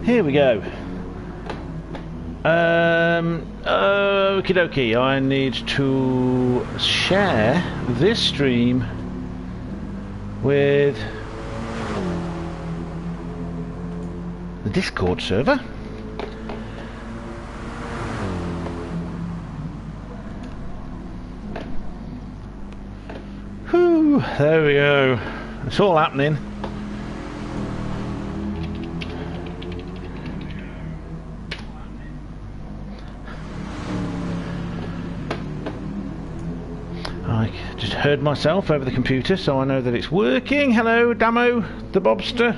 Here we go. Okie dokie, I need to share this stream with the Discord server. Whew, there we go. It's all happening. I just heard myself over the computer, so I know that it's working. Hello, Damo, the Bobster.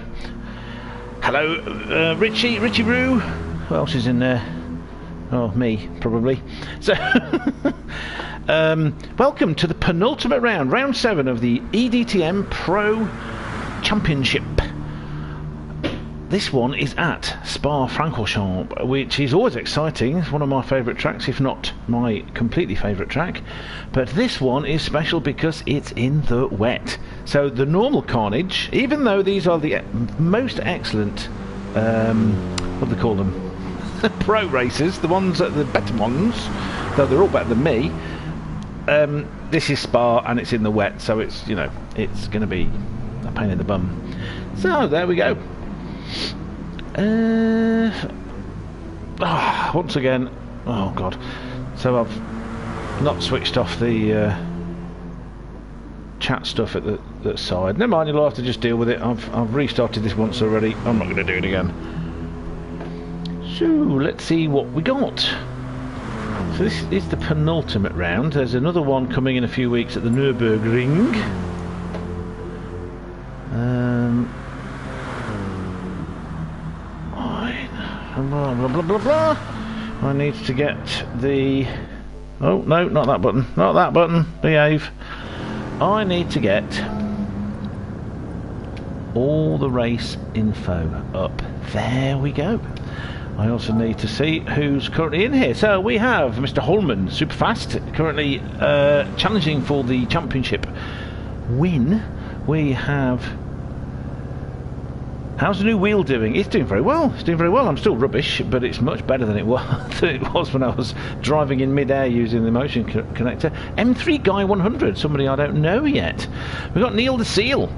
Hello, Richie Roo. Who else is in there? Oh, me, probably. So, welcome to the penultimate round, round 7 of the eDTM Pro Championship. This one is at Spa Francorchamps, which is always exciting. It's one of my favourite tracks, if not my completely favourite track. But this one is special because it's in the wet. So the normal carnage, even though these are the most excellent, what do they call them? Pro racers, the ones that the better ones, though they're all better than me. This is Spa and it's in the wet, so it's, you know, it's going to be a pain in the bum. So there we go. Once again, oh god, so I've not switched off the chat stuff at the side. Never mind, you'll have to just deal with it. I've restarted this once already. I'm not going to do it again. So let's see what we got. So this is the penultimate round. There's another one coming in a few weeks at the Nürburgring. Blah, blah, blah, blah, blah. I need to get the... Oh, no, not that button. Not that button. Behave. I need to get all the race info up. There we go. I also need to see who's currently in here. So we have Mr. Holman, super fast, currently challenging for the championship win. We have... How's the new wheel doing? It's doing very well. It's doing very well. I'm still rubbish, but it's much better than it was when I was driving in mid-air using the motion connector. M3 Guy 100, somebody I don't know yet. We've got Neil the Seal,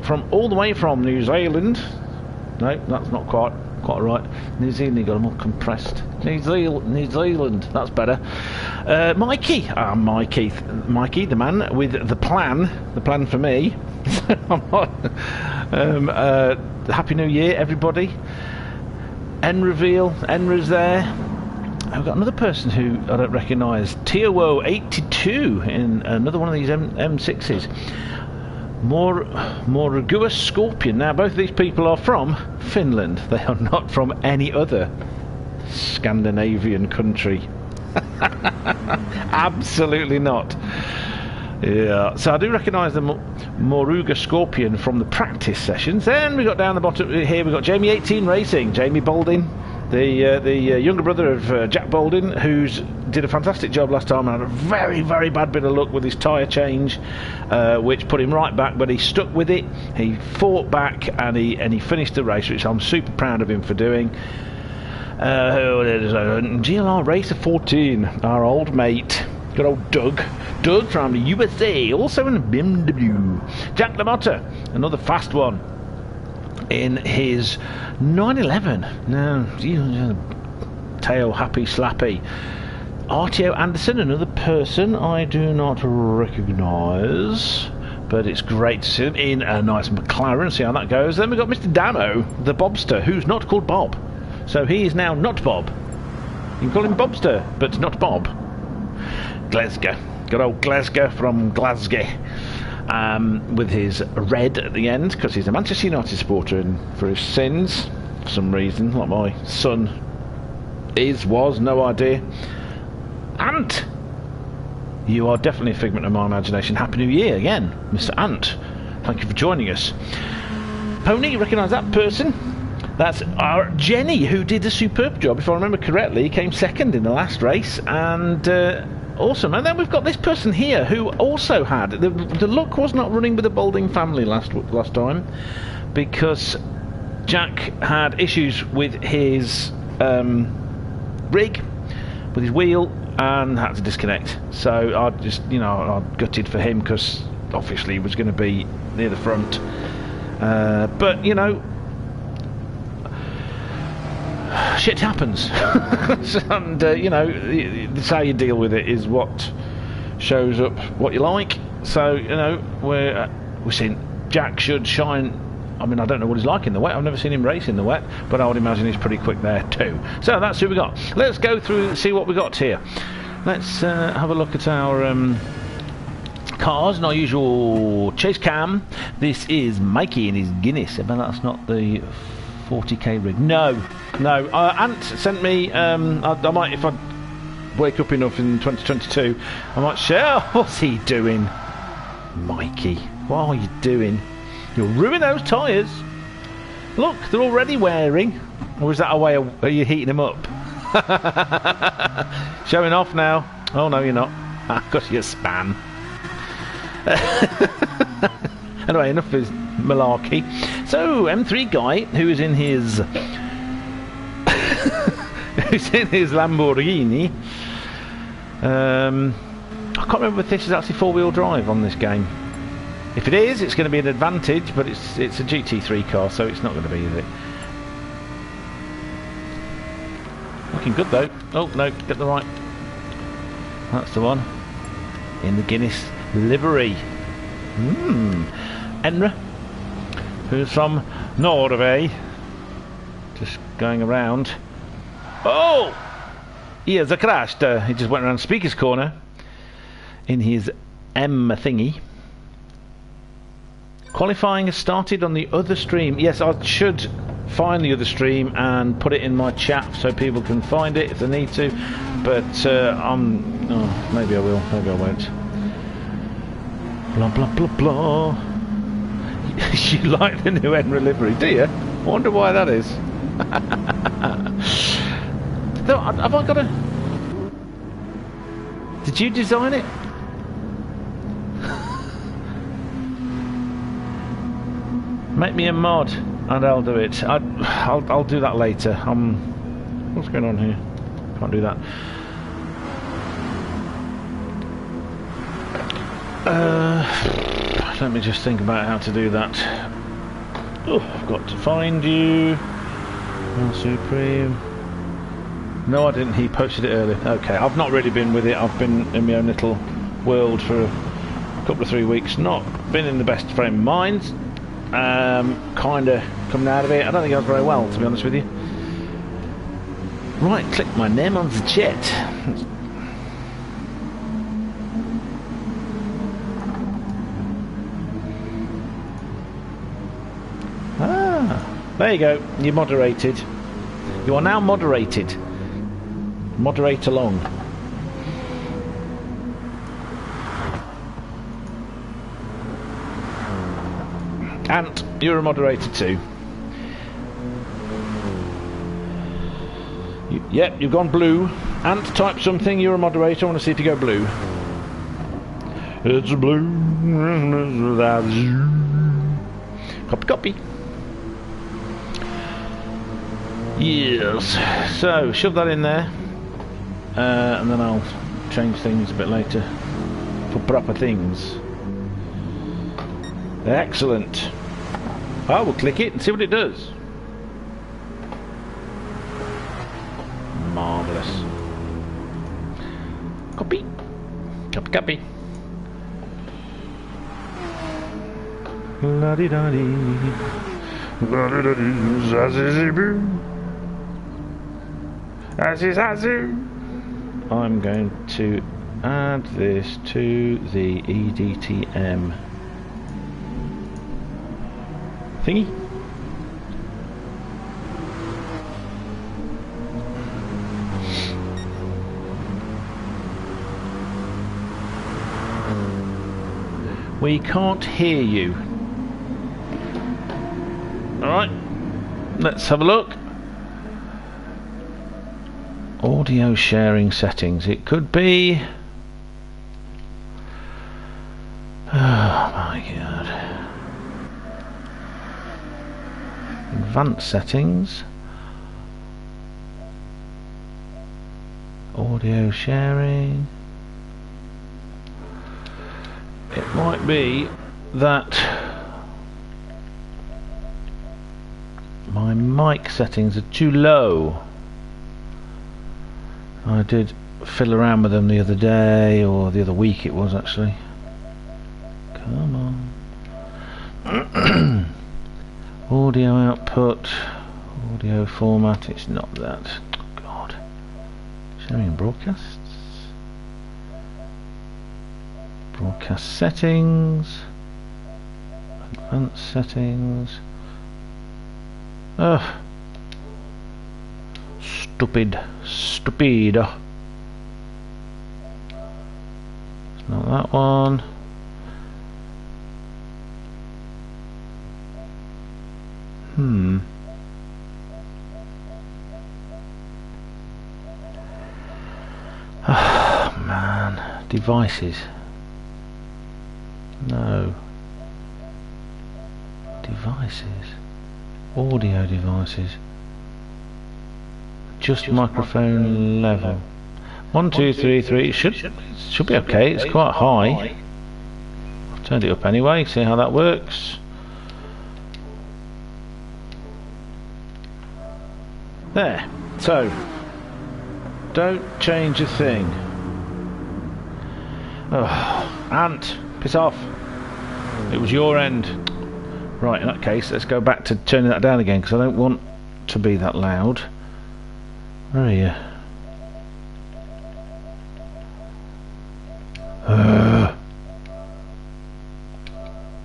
from all the way from New Zealand. No, that's not quite right. New Zealand, you got them all compressed. New Zealand, that's better. Mikey, the man with the plan for me. Happy New Year, everybody. Enra's there. I've got another person who I don't recognise. Tiowo82 in another one of these M6s. Moragua Scorpion. Now, both of these people are from Finland. They are not from any other Scandinavian country. Absolutely not. Yeah, so I do recognise the Moruga Scorpion from the practice sessions. Then we got down the bottom here, we've got Jamie 18 Racing, Jamie Balding, the younger brother of Jack Balding, who's did a fantastic job last time and had a very, very bad bit of luck with his tyre change, which put him right back, but he stuck with it. He fought back and he finished the race, which I'm super proud of him for doing. GLR Racer 14, our old mate. Good old Doug from the USA, also in BMW. Jack LaMotta, another fast one in his 911. Now, tail happy slappy. RTO Anderson, another person I do not recognise, but it's great to see him in a nice McLaren. See how that goes. Then we've got Mr. Damo, the Bobster, who's not called Bob, so he is now not Bob. You can call him Bobster, but not Bob. Glasgow, good old Glasgow from Glasgow, with his red at the end because he's a Manchester United supporter, and for his sins, for some reason, like my son was, no idea. Ant, you are definitely a figment of my imagination. Happy New Year again, Mr. Ant. Thank you for joining us. Pony, you recognise that person? That's our Jenny, who did a superb job, if I remember correctly. Came second in the last race, and awesome. And then we've got this person here who also had the luck was not running with the Balding family last time, because Jack had issues with his rig, with his wheel, and had to disconnect. So I just, you know, I gutted for him because obviously he was going to be near the front. But you know, shit happens, and you know, it's how you deal with it is what shows up what you like. So you know, we're seeing Jack should shine. I mean, I don't know what he's like in the wet. I've never seen him race in the wet, but I would imagine he's pretty quick there too. So that's who we got. Let's go through and see what we got here. Let's have a look at our cars and our usual chase cam. This is Mikey and his Guinness. But that's not the 40k rig. No. Ant sent me. I might, if I wake up enough in 2022, I might share. What's he doing, Mikey? What are you doing? You'll ruin those tyres. Look, they're already wearing. Or is that a way of, are you heating them up? Showing off now. Oh no, you're not. Because you're spam. Anyway, enough is malarkey. So, M3 guy, who is in his who's in his Lamborghini. I can't remember if this is actually four-wheel drive on this game. If it is, it's going to be an advantage, but it's a GT3 car, so it's not going to be, is it? Looking good though. Oh no, get the right. That's the one. In the Guinness livery. Enra, who's from Norway, just going around. Oh! He has a crashed. He just went around Speaker's Corner in his M thingy. Qualifying has started on the other stream. Yes, I should find the other stream and put it in my chat so people can find it if they need to. But oh, maybe I will, maybe I won't. Blah blah blah blah. You like the new Enra livery, do you? I wonder why that is. No, have I got a... Did you design it? Make me a mod and I'll do it. I'll do that later. What's going on here? Can't do that. Let me just think about how to do that. Oh, I've got to find you. Supreme. No, I didn't. He posted it earlier. Okay, I've not really been with it. I've been in my own little world for a couple of 3 weeks. Not been in the best frame of mind. Kind of coming out of it. I don't think I was very well, to be honest with you. Right, click my name on the chat. There you go. You're moderated. You are now moderated. Moderate along. Ant, you're a moderator too. Yep, you've gone blue. Ant, type something. You're a moderator. I want to see if you go blue. It's blue. Copy. Yes. So, shove that in there. And then I'll change things a bit later for proper things. Excellent. I will click it and see what it does. Marvellous. Copy. Copy. La-di-da-dee. I'm going to add this to the eDTM thingy. We can't hear you. Alright, let's have a look. Audio sharing settings. It could be... Oh my god. advanced settings, audio sharing. It might be that my mic settings are too low. I did fiddle around with them the other day, or the other week it was actually. Come on. Audio output, audio format, it's not that. God. Sharing broadcasts. Broadcast settings. Advanced settings. Ugh. Stupid. It's not that one. Oh man. Devices. No. Devices. Audio devices. Just microphone level. 1, 2, 3, 3. It should be okay. It's quite high. I've turned it up anyway. See how that works. There. So, don't change a thing. Oh, Ant, piss off. It was your end. Right, in that case, let's go back to turning that down again, because I don't want to be that loud. Where are you?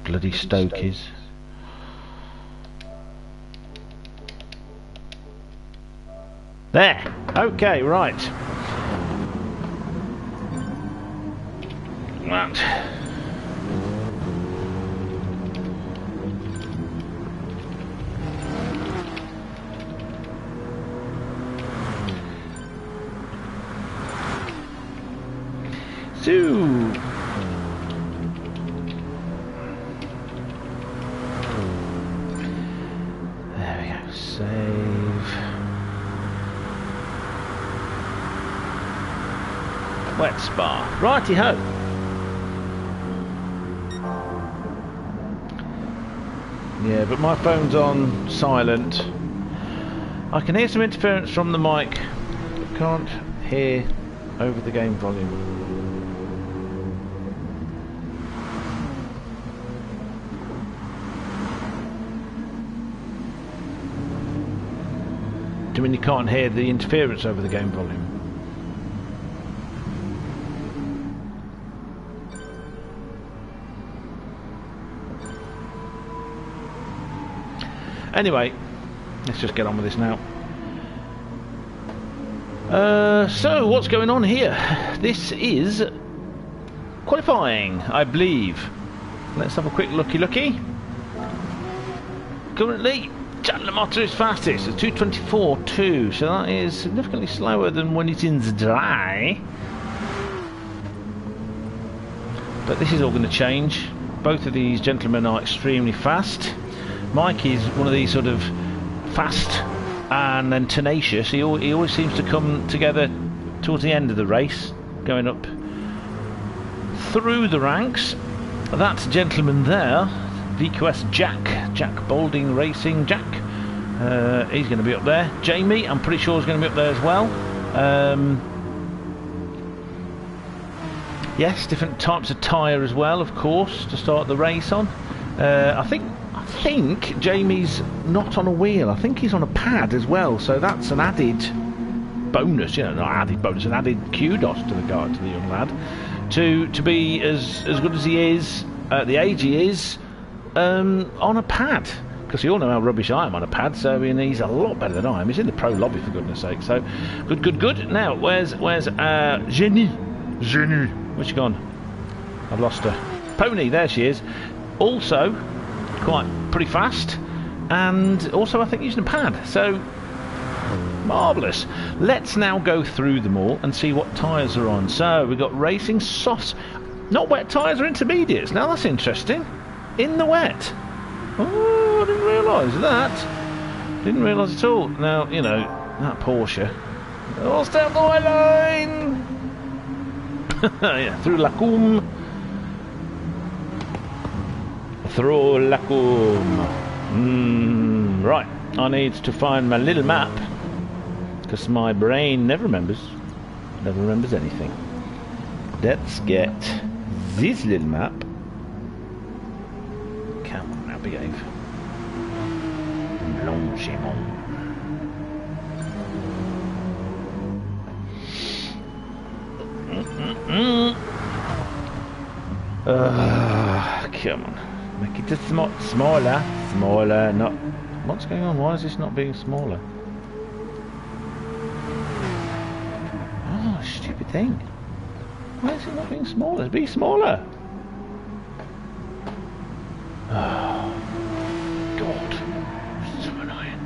Bloody Stokies. There! Okay, right. That. So there we go. Save. Wet Spa. Righty ho. Yeah, but my phone's on silent. I can hear some interference from the mic, but can't hear over the game volume. Do you mean you can't hear the interference over the game volume? Anyway, let's just get on with this now. So, what's going on here? This is qualifying, I believe. Let's have a quick looky. Currently, Chandler Motter is fastest at 2:24.2, so that is significantly slower than when it's in the dry. But this is all going to change. Both of these gentlemen are extremely fast. Mike is one of these sort of fast and then tenacious. He always seems to come together towards the end of the race, going up through the ranks. That gentleman there, VQS Jack Balding Racing Jack, he's going to be up there. Jamie, I'm pretty sure, is going to be up there as well. Yes, different types of tyre as well, of course, to start the race on. I think Jamie's not on a wheel. I think he's on a pad as well, so that's an added bonus. You know, not added bonus, an added kudos to the guy, to the young lad, to be as good as he is at the age he is on a pad. Because you all know how rubbish I am on a pad, so I mean, he's a lot better than I am. He's in the pro lobby, for goodness sake. So good. Now, where's Jenny? Where's she gone? I've lost her. Pony, there she is. Also pretty fast, and also I think using a pad, so marvellous. Let's now go through them all and see what tyres are on. So we've got racing softs, not wet tyres or intermediates. Now that's interesting. In the wet. Oh, I didn't realise that. Didn't realise at all. Now, you know, that Porsche. Oh, stay off the white line! Yeah, through Lacombe. Through Lacombe. Right, I need to find my little map. Because my brain never remembers anything. Let's get this little map. Come on now, behave. Blanchiment. Come on. Make it just smaller. Smaller, not... What's going on? Why is this not being smaller? Oh, stupid thing. Why is it not being smaller? Be smaller. Oh, God. So annoying.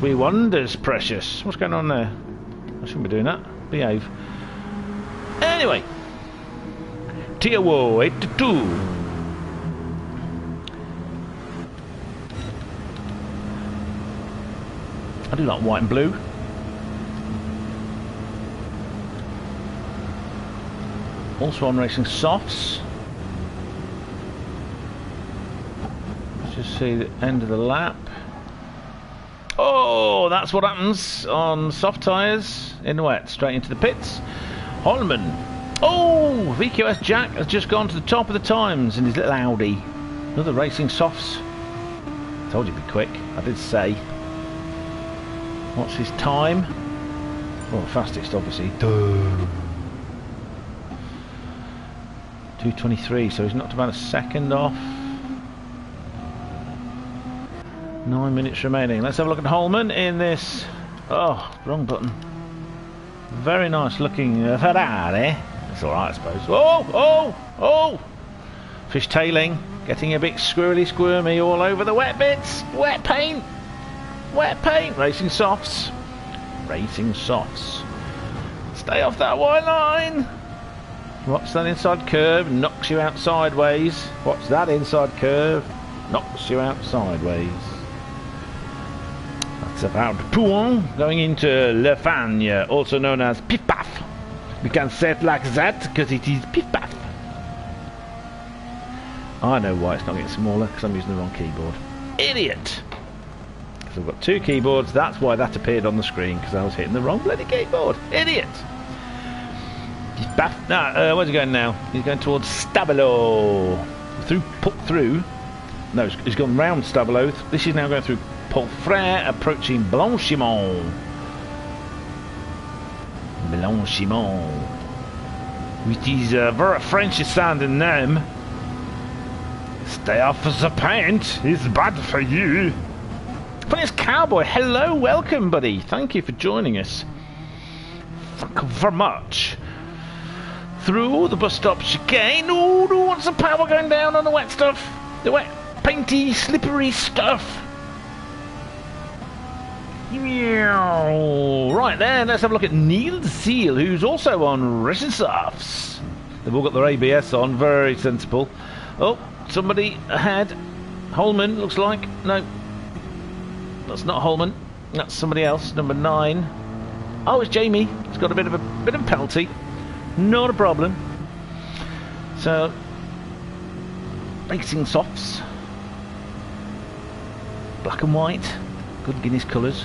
We wonders, precious. What's going on there? I shouldn't be doing that. Behave. Anyway. TO 82. I do like white and blue. Also on racing softs. Let's just see the end of the lap. Oh, that's what happens on soft tyres in the wet. Straight into the pits. Holman. Oh, VQS Jack has just gone to the top of the times in his little Audi. Another racing softs. Told you to be quick. I did say. What's his time? Well, fastest, obviously. 2:23, so he's knocked about a second off. 9 minutes remaining. Let's have a look at Holman in this... Oh, wrong button. Very nice looking Ferrari. It's alright, I suppose. Oh, oh, oh! Fish tailing. Getting a bit squirrely squirmy all over the wet bits. Wet paint. Wet paint. Racing softs. Racing softs. Stay off that white line. Watch that inside curve. Knocks you out sideways. Watch that inside curve. Knocks you out sideways. That's about Pouin going into Le Fagne, also known as Pif Paf. We can say it like that because it is Pif Paf. I know why it's not getting smaller, because I'm using the wrong keyboard. Idiot! Because I've got two keyboards, that's why that appeared on the screen, because I was hitting the wrong bloody keyboard. Idiot! Pif Paf. No, where's he going now? He's going towards Stabilo. Put through. No, he's gone round Stabilo. This is now going through Polfrère, approaching Blanchiment. Blanchiment. Which is a very French sounding name. Stay off the paint. It's bad for you. Funniest Cowboy. Hello, welcome, buddy. Thank you for joining us. Thank you very much. Through the bus stop chicane. Oh, what's the power going down on the wet stuff? The wet, painty, slippery stuff. Right then, let's have a look at Neil Seal, who's also on Racing Softs. They've all got their ABS on, very sensible. Oh, somebody ahead. Holman, looks like. No, that's not Holman. That's somebody else, number 9. Oh, it's Jamie. He's got a bit of penalty. Not a problem. So, Racing Softs. Black and white. Good Guinness colours.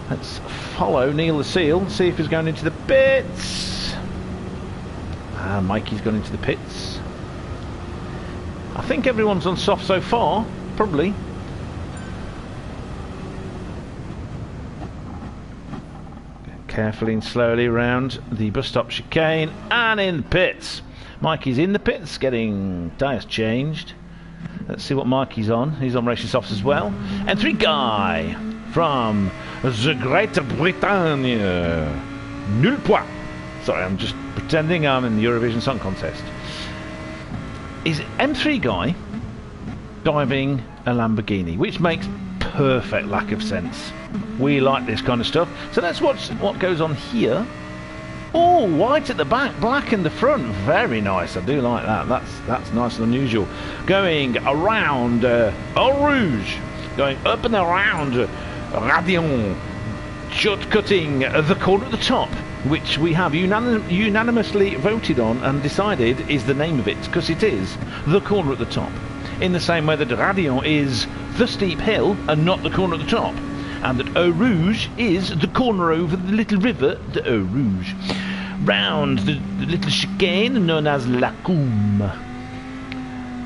Let's follow Neil the Seal, see if he's going into the pits. Mikey's gone into the pits. I think everyone's on soft so far, probably. Carefully and slowly around the bus stop chicane and in the pits. Mikey's in the pits, getting tyres changed. Let's see what Mikey's on. He's on Racing Softs as well. And 3 guy from the Great Britain. Nul point. Sorry, I'm just pretending I'm in the Eurovision Song Contest. Is M3 guy driving a Lamborghini, which makes perfect lack of sense. We like this kind of stuff. So let's watch what goes on here Oh, white at the back, black in the front. Very nice. I do like that. That's nice and unusual. Going around Eau Rouge, going up and around Radion, shortcutting the corner at the top, which we have unanimously voted on and decided is the name of it, because it is the corner at the top. In the same way that Radion is the steep hill and not the corner at the top, and that Eau Rouge is the corner over the little river, the Eau Rouge. Round the little chicane known as La Coume.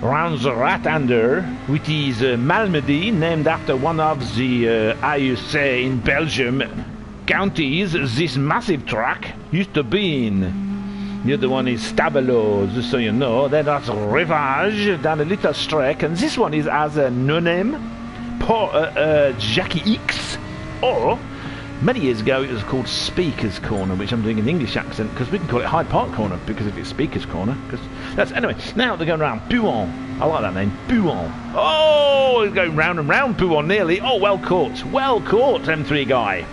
Round the right-hander, which is Malmedy, named after one of the, I say in Belgium, counties this massive track used to be in. The other one is Stabelo, just so you know. Then that's Rivage, down a little strike, and this one is as a no-name, Jackie X, or many years ago it was called Speaker's Corner, which I'm doing an English accent because we can call it Hyde Park Corner because if it's Speaker's Corner. That's anyway. Now they're going round Pouhon. I like that name, Pouhon. Oh, it's going round and round Pouhon nearly. Oh, well caught, M3 guy.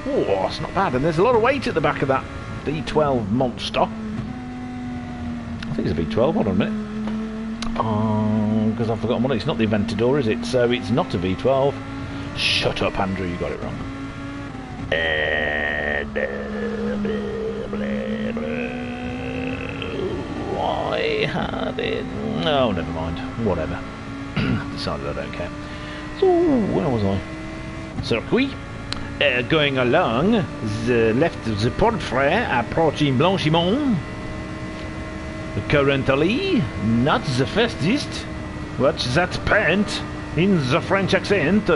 Oh, it's not bad, and there's a lot of weight at the back of that V12 monster. I think it's a V12. Hold on a minute. Oh, because I've forgotten what it's not the Aventador, is it? So it's not a V12. Shut up, Andrew. You got it wrong. I had it. No, never mind. Whatever. Decided I don't care. So, where was I? Circuit. Going along the left of the Portefeuille, approaching Blanchimont. Currently, not the fastest. Watch that pant in the French accent.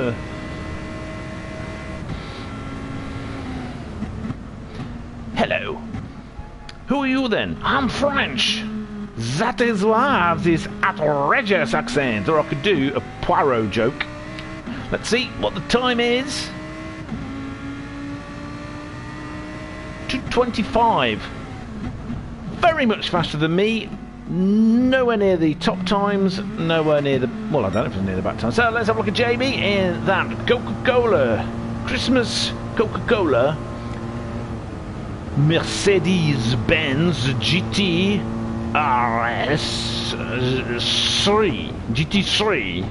Hello. Who are you then? I'm French. That is why I have this outrageous accent, or I could do a Poirot joke. Let's see what the time is. 2:25. Very much faster than me. Nowhere near the top times. Nowhere near the... Well, I don't know if it's near the back time. So let's have a look at Jamie in that Coca-Cola. Christmas Coca-Cola. Mercedes-Benz GT RS 3. GT3.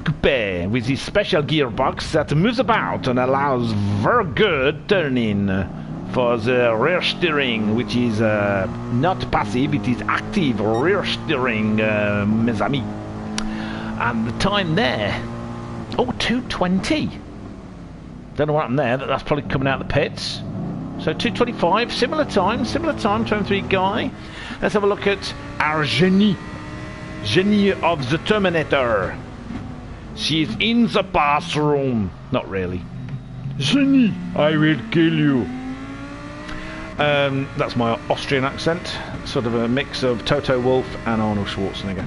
Coupe with this special gearbox that moves about and allows very good turning for the rear steering, which is not passive, it is active rear steering, mes amis. And the time there, oh, 2:20. Don't know what happened there, that's probably coming out of the pits. So 2:25, similar time, 23 guy. Let's have a look at our Genie of the Terminator. She's in the bathroom. Not really. Genie, I will kill you. That's my Austrian accent, sort of a mix of Toto Wolff and Arnold Schwarzenegger.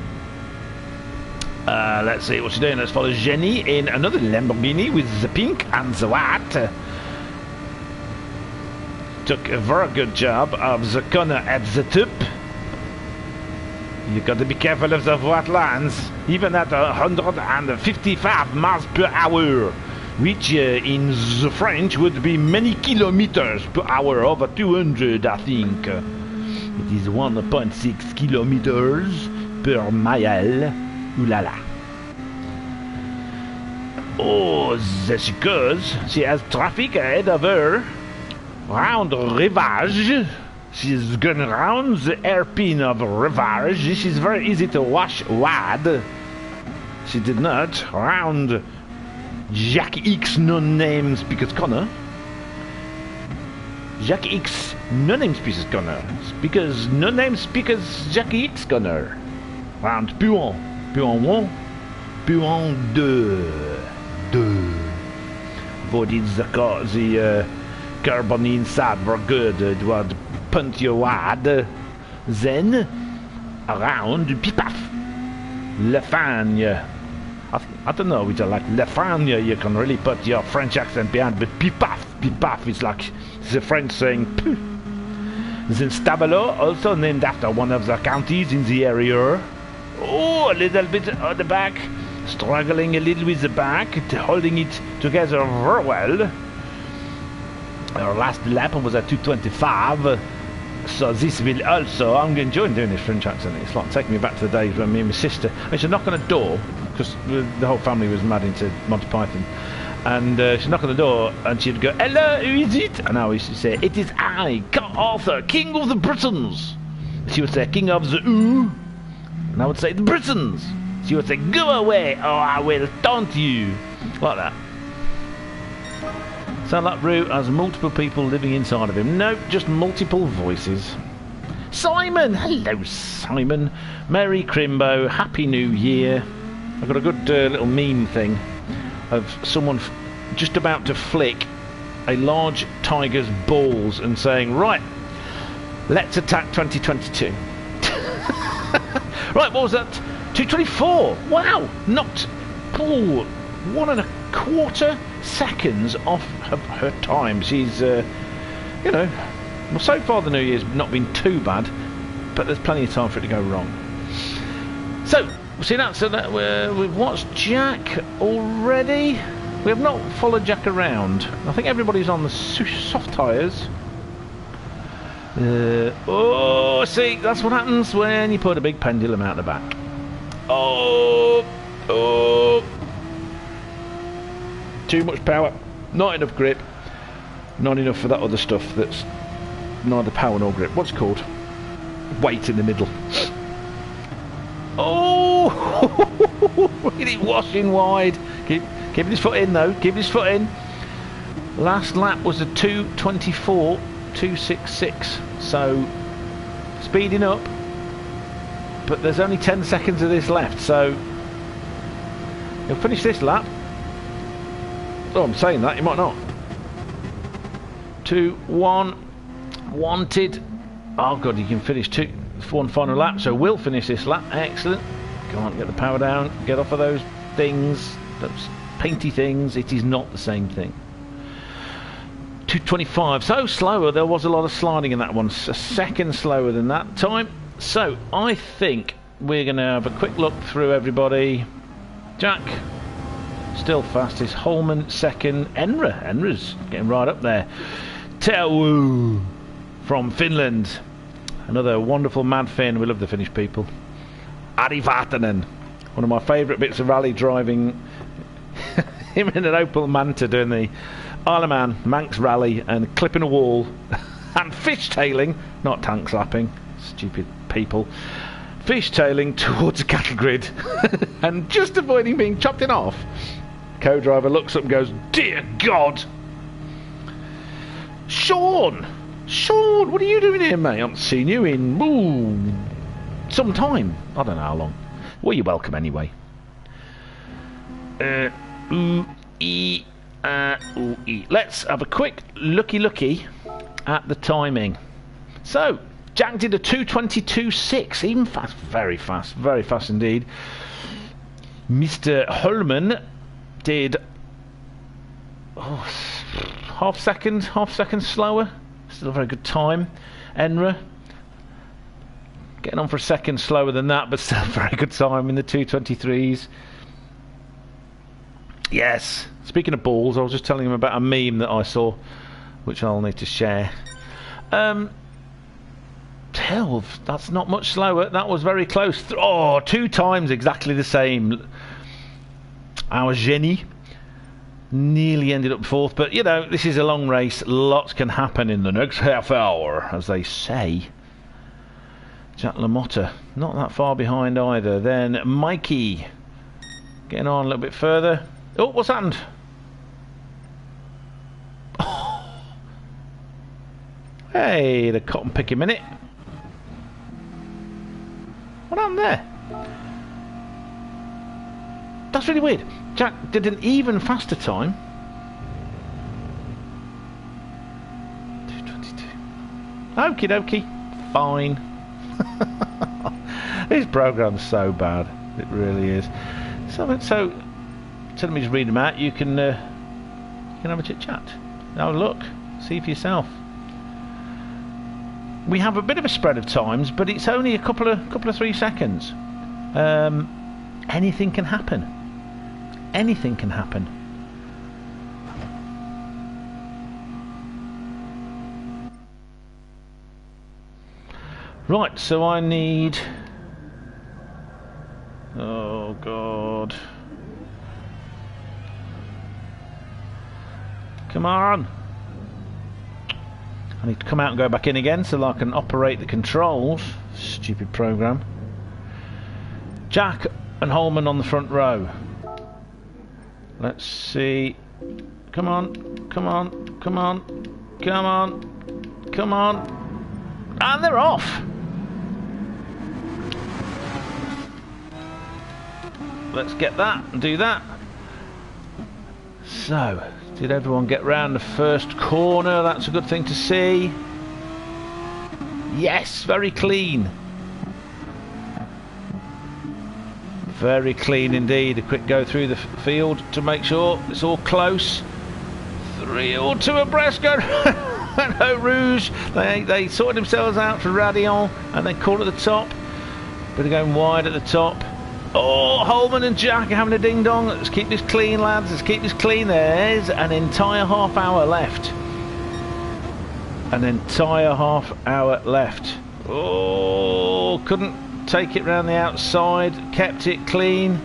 Let's see what she's doing. Let's follow Jenny in another Lamborghini with the pink and the white. Took a very good job of the corner at the top. You got to be careful of the white lines, even at 155 miles per hour. Which in the French would be many kilometers per hour, over 200 I think. It is 1.6 kilometers per mile. Ooh la la. Oh, there she goes. She has traffic ahead of her. Round Rivage. She's going around the hairpin of Rivage. This is very easy to wash wide. She did not. Round Jack X no-name speakers corner. Jack X no-name speakers corner. Speakers no-name speakers Jack X corner. Round Pouhon. Pouhon 1. Pouhon 2. Voted the curb on the inside very good. It would punt you wide. Then around Pipaf. La Fagne. I don't know, it's like La Fagne, you can really put your French accent behind, but Pipaf is like the French saying Poo. Then Stabelo, also named after one of the counties in the area. Oh, a little bit on the back, struggling a little with the back, holding it together very well. Our last lap was at 2:25. So this will also, I'm enjoying doing this French accent. It's like taking me back to the days when me and my sister, I used to knock on a door, because the whole family was mad into Monty Python, and she'd knock on the door and she'd go, "Hello, who is it?" And I used to say, "It is I, Arthur, King of the Britons." She would say, "King of the who?" And I would say, "The Britons." She would say, "Go away, or I will taunt you." Like that. So that route has multiple people living inside of him. No, just multiple voices. Simon! Hello, Simon. Merry Crimbo. Happy New Year. I've got a good little meme thing of someone just about to flick a large tiger's balls and saying, "Right, let's attack 2022. Right, what was that? 2:24. Wow, knocked 1.25 seconds off of her time. She's, you know, well, so far the New Year's not been too bad, but there's plenty of time for it to go wrong. So, see that? So that we've watched Jack already. We have not followed Jack around. I think everybody's on the soft tyres. Oh, see, that's what happens when you put a big pendulum out the back. Oh. Too much power, not enough grip, not enough for that other stuff that's neither power nor grip. What's it called? Weight in the middle. Oh! Look at it washing wide. Keeping his foot in though, keeping his foot in. Last lap was a 2:24.266, so speeding up, but there's only 10 seconds of this left, so he'll finish this lap. Oh, I'm saying that, you might not. 2-1, wanted. Oh god, you can finish one final lap, so we'll finish this lap. Excellent. Come on, get the power down, get off of those things, those painty things. It is not the same thing. 2:25, so slower. There was a lot of sliding in that one, a second slower than that time. So I think we're going to have a quick look through everybody. Jack still fastest, Holman second, Enra's getting right up there. Teo from Finland, another wonderful mad Finn. We love the Finnish people. Ari Vatanen, one of my favourite bits of rally driving. Him in an Opel Manta doing the Isle of Man Manx rally and clipping a wall and fishtailing, not tank slapping, stupid people, fishtailing towards a cattle grid and just avoiding being chopped in half. Co-driver looks up and goes, "Dear God! Sean, what are you doing here, mate? I haven't seen you in some time. I don't know how long. Well, you're welcome anyway." Let's have a quick looky at the timing. So Jack did a 2:22.6, even fast, very fast indeed. Mr. Holman did half second slower. Still a very good time. Enra getting on for a second slower than that, but still a very good time in the 2:23s. Yes. Speaking of balls, I was just telling him about a meme that I saw, which I'll need to share. 12. That's not much slower. That was very close. 2 times exactly the same. Our Jenny nearly ended up 4th, but you know, this is a long race. Lots can happen in the next half hour, as they say. Jack LaMotta, not that far behind either. Then Mikey, getting on a little bit further. Oh, what's happened? Oh. Hey, the cotton picking minute. What happened there? That's really weird. Jack did an even faster time. 2:22. Okie dokie. Fine. This program's so bad. It really is. So let me just read them out. You can have a chit chat. Now look, see for yourself. We have a bit of a spread of times, but it's only a couple of 3 seconds. Anything can happen. Anything can happen. Right, so I need... Oh, God. Come on! I need to come out and go back in again so that I can operate the controls. Stupid program. Jack and Holman on the front row. Let's see. Come on, come on, come on, come on, come on. And they're off! Let's get that and do that. So, did everyone get round the first corner? That's a good thing to see. Yes, very clean. Very clean indeed. A quick go through the field to make sure it's all close. 3 or 2 abreast. Go no rouge. They sorted themselves out for Radion and then caught at the top. But they're going wide at the top. Oh, Holman and Jack are having a ding dong. Let's keep this clean, lads. Let's keep this clean. There's an entire half hour left. An entire half hour left. Oh, couldn't take it round the outside. Kept it clean.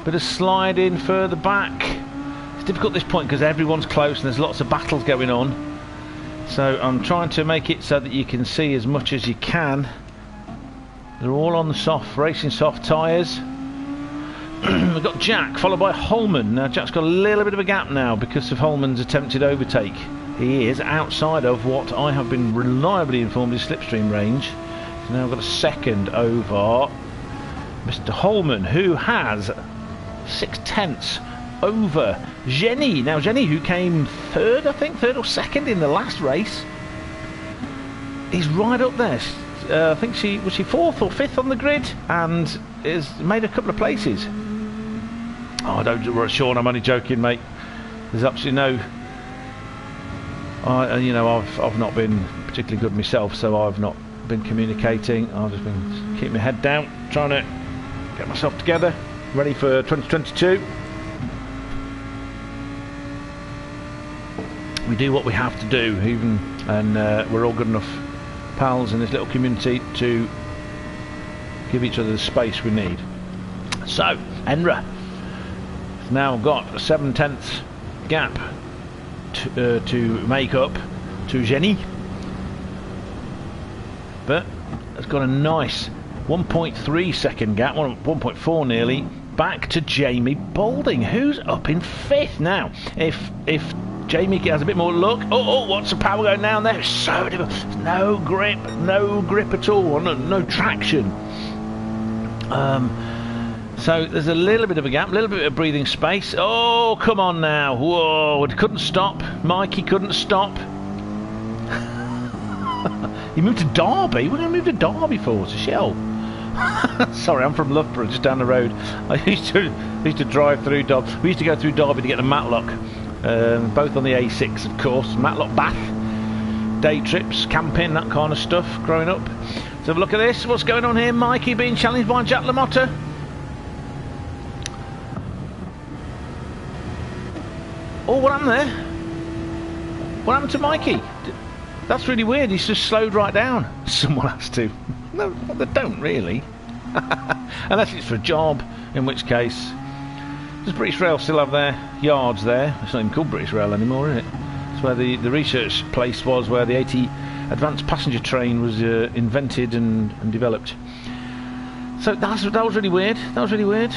Bit of slide in further back. It's difficult at this point because everyone's close and there's lots of battles going on. So I'm trying to make it so that you can see as much as you can. They're all on the soft, racing soft tyres. We've got Jack, followed by Holman. Now Jack's got a little bit of a gap now because of Holman's attempted overtake. He is outside of what I have been reliably informed is slipstream range. So now I've got a second over Mr. Holman, who has 6/10 over Jenny. Now Jenny, who came third, I think, third or second in the last race, is right up there. I think she was 4th or 5th on the grid and has made a couple of places. Oh, don't worry, Sean, I'm only joking, mate. There's absolutely no... you know, I've not been particularly good myself, so I've not been communicating. I've just been keeping my head down, trying to get myself together, ready for 2022. We do what we have to do, and we're all good enough pals in this little community to give each other the space we need. So, Enra has now got a 7/10 gap to make up to Jenny, but has got a nice 1.3 second gap, 1.4 nearly, back to Jamie Balding, who's up in 5th now. If Jamie has a bit more luck. Oh, what's the power going down there? It's so difficult. No grip at all. No traction. So there's a little bit of a gap, a little bit of breathing space. Oh, come on now. Whoa, it couldn't stop. Mikey couldn't stop. He moved to Derby? What did he move to Derby for? It's a shell. Sorry, I'm from Loughborough, just down the road. I used to drive through Derby. We used to go through Derby to get to Matlock. Both on the A6, of course. Matlock Bath, day trips, camping, that kind of stuff growing up. Let's have a look at this. What's going on here? Mikey being challenged by Jack LaMotta. Oh, what happened there? What happened to Mikey? That's really weird. He's just slowed right down. Someone has to. No, they don't really. Unless it's for a job, in which case... Does British Rail still have their yards there? It's not even called British Rail anymore, is it? It's where the research place was, where the 80 advanced passenger train was invented and developed. So that was really weird. That was really weird.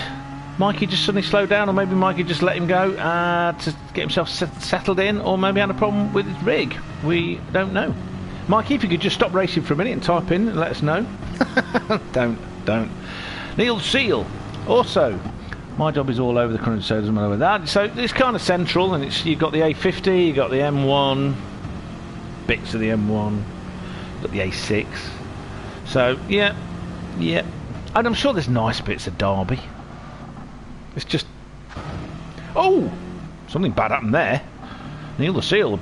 Mikey just suddenly slowed down, or maybe Mikey just let him go to get himself settled in, or maybe had a problem with his rig. We don't know. Mikey, if you could just stop racing for a minute and type in and let us know. Don't. Neil Seal, also. My job is all over the country, so it doesn't matter with that. So it's kind of central, and you've got the A50, you've got the M1, bits of the M1, you've got the A6. So, yeah. And I'm sure there's nice bits of Derby. It's just... Oh! Something bad happened there. Neil the Seal.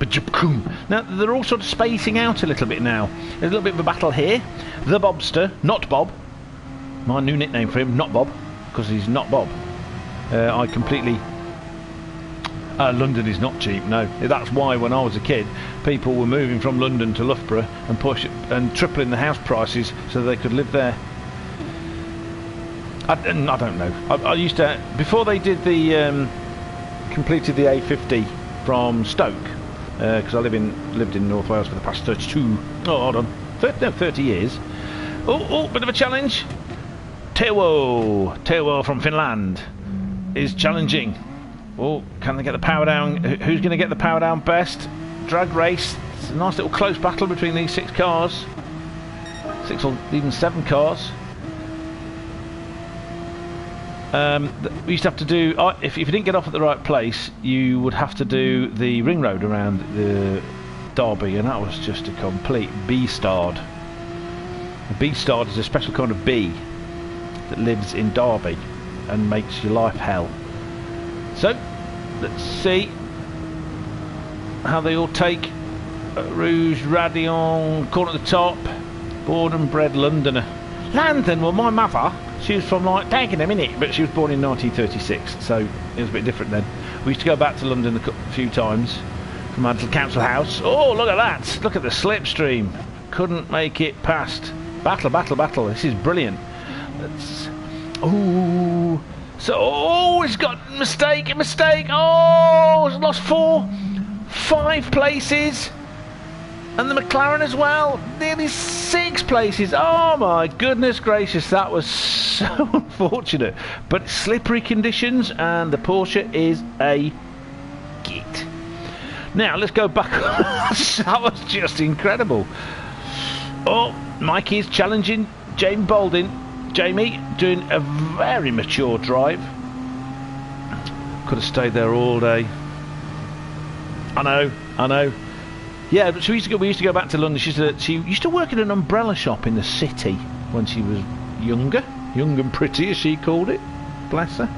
Now, they're all sort of spacing out a little bit now. There's a little bit of a battle here. The Bobster, not Bob. My new nickname for him, not Bob, because he's not Bob. I completely London is not cheap, no. That's why when I was a kid, people were moving from London to Loughborough and tripling the house prices so they could live there. I don't know. I used to, before they did completed the A50 from Stoke, because I lived in North Wales for the past 30 years. Oh, bit of a challenge. Teuvo from Finland is challenging. Oh, can they get the power down? Who's going to get the power down best? Drag race. It's a nice little close battle between these 6 cars. 6 or even 7 cars. We used to have to do, if you didn't get off at the right place, you would have to do the ring road around the Derby, and that was just a complete bee-stard. A bee-stard is a special kind of bee that lives in Derby and makes your life hell. So, let's see how they all take. Rouge, Radion, corner at the top, born and bred Londoner. London, well, my mother, she was from like Dagenham, innit? But she was born in 1936, so it was a bit different then. We used to go back to London a few times from our little council house. Oh, look at that! Look at the slipstream. Couldn't make it past. Battle. This is brilliant. Let's. Oh, so it's got mistake. Oh, it's lost 5 places. And the McLaren as well, nearly 6 places. Oh my goodness gracious, that was so unfortunate. But slippery conditions, and the Porsche is a git. Now let's go back. That was just incredible. Oh, Mikey's challenging Jamie Baldwin. Jamie doing a very mature drive. Could have stayed there all day. I know. Yeah, but we used to go back to London. She used to work in an umbrella shop in the city when she was young and pretty, as she called it. Bless her.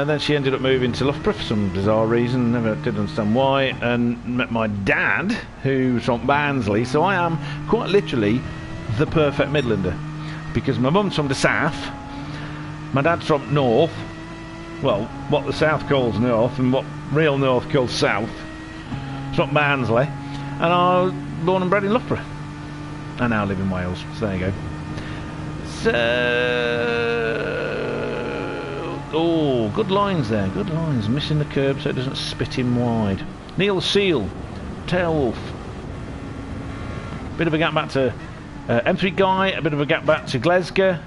Then she ended up moving to Loughborough for some bizarre reason. Never did understand why. And met my dad, who's from Barnsley. So I am quite literally the perfect Midlander, because my mum's from the south, my dad's from north. Well, what the south calls north and what real north calls south. It's not Barnsley, and I was born and bred in Loughborough. I now live in Wales, so there you go. So, oh, good lines there, good lines. Missing the curb so it doesn't spit him wide. Neil Seal, Tailwolf. Bit of a gap back to M3 Guy, a bit of a gap back to Glasgow.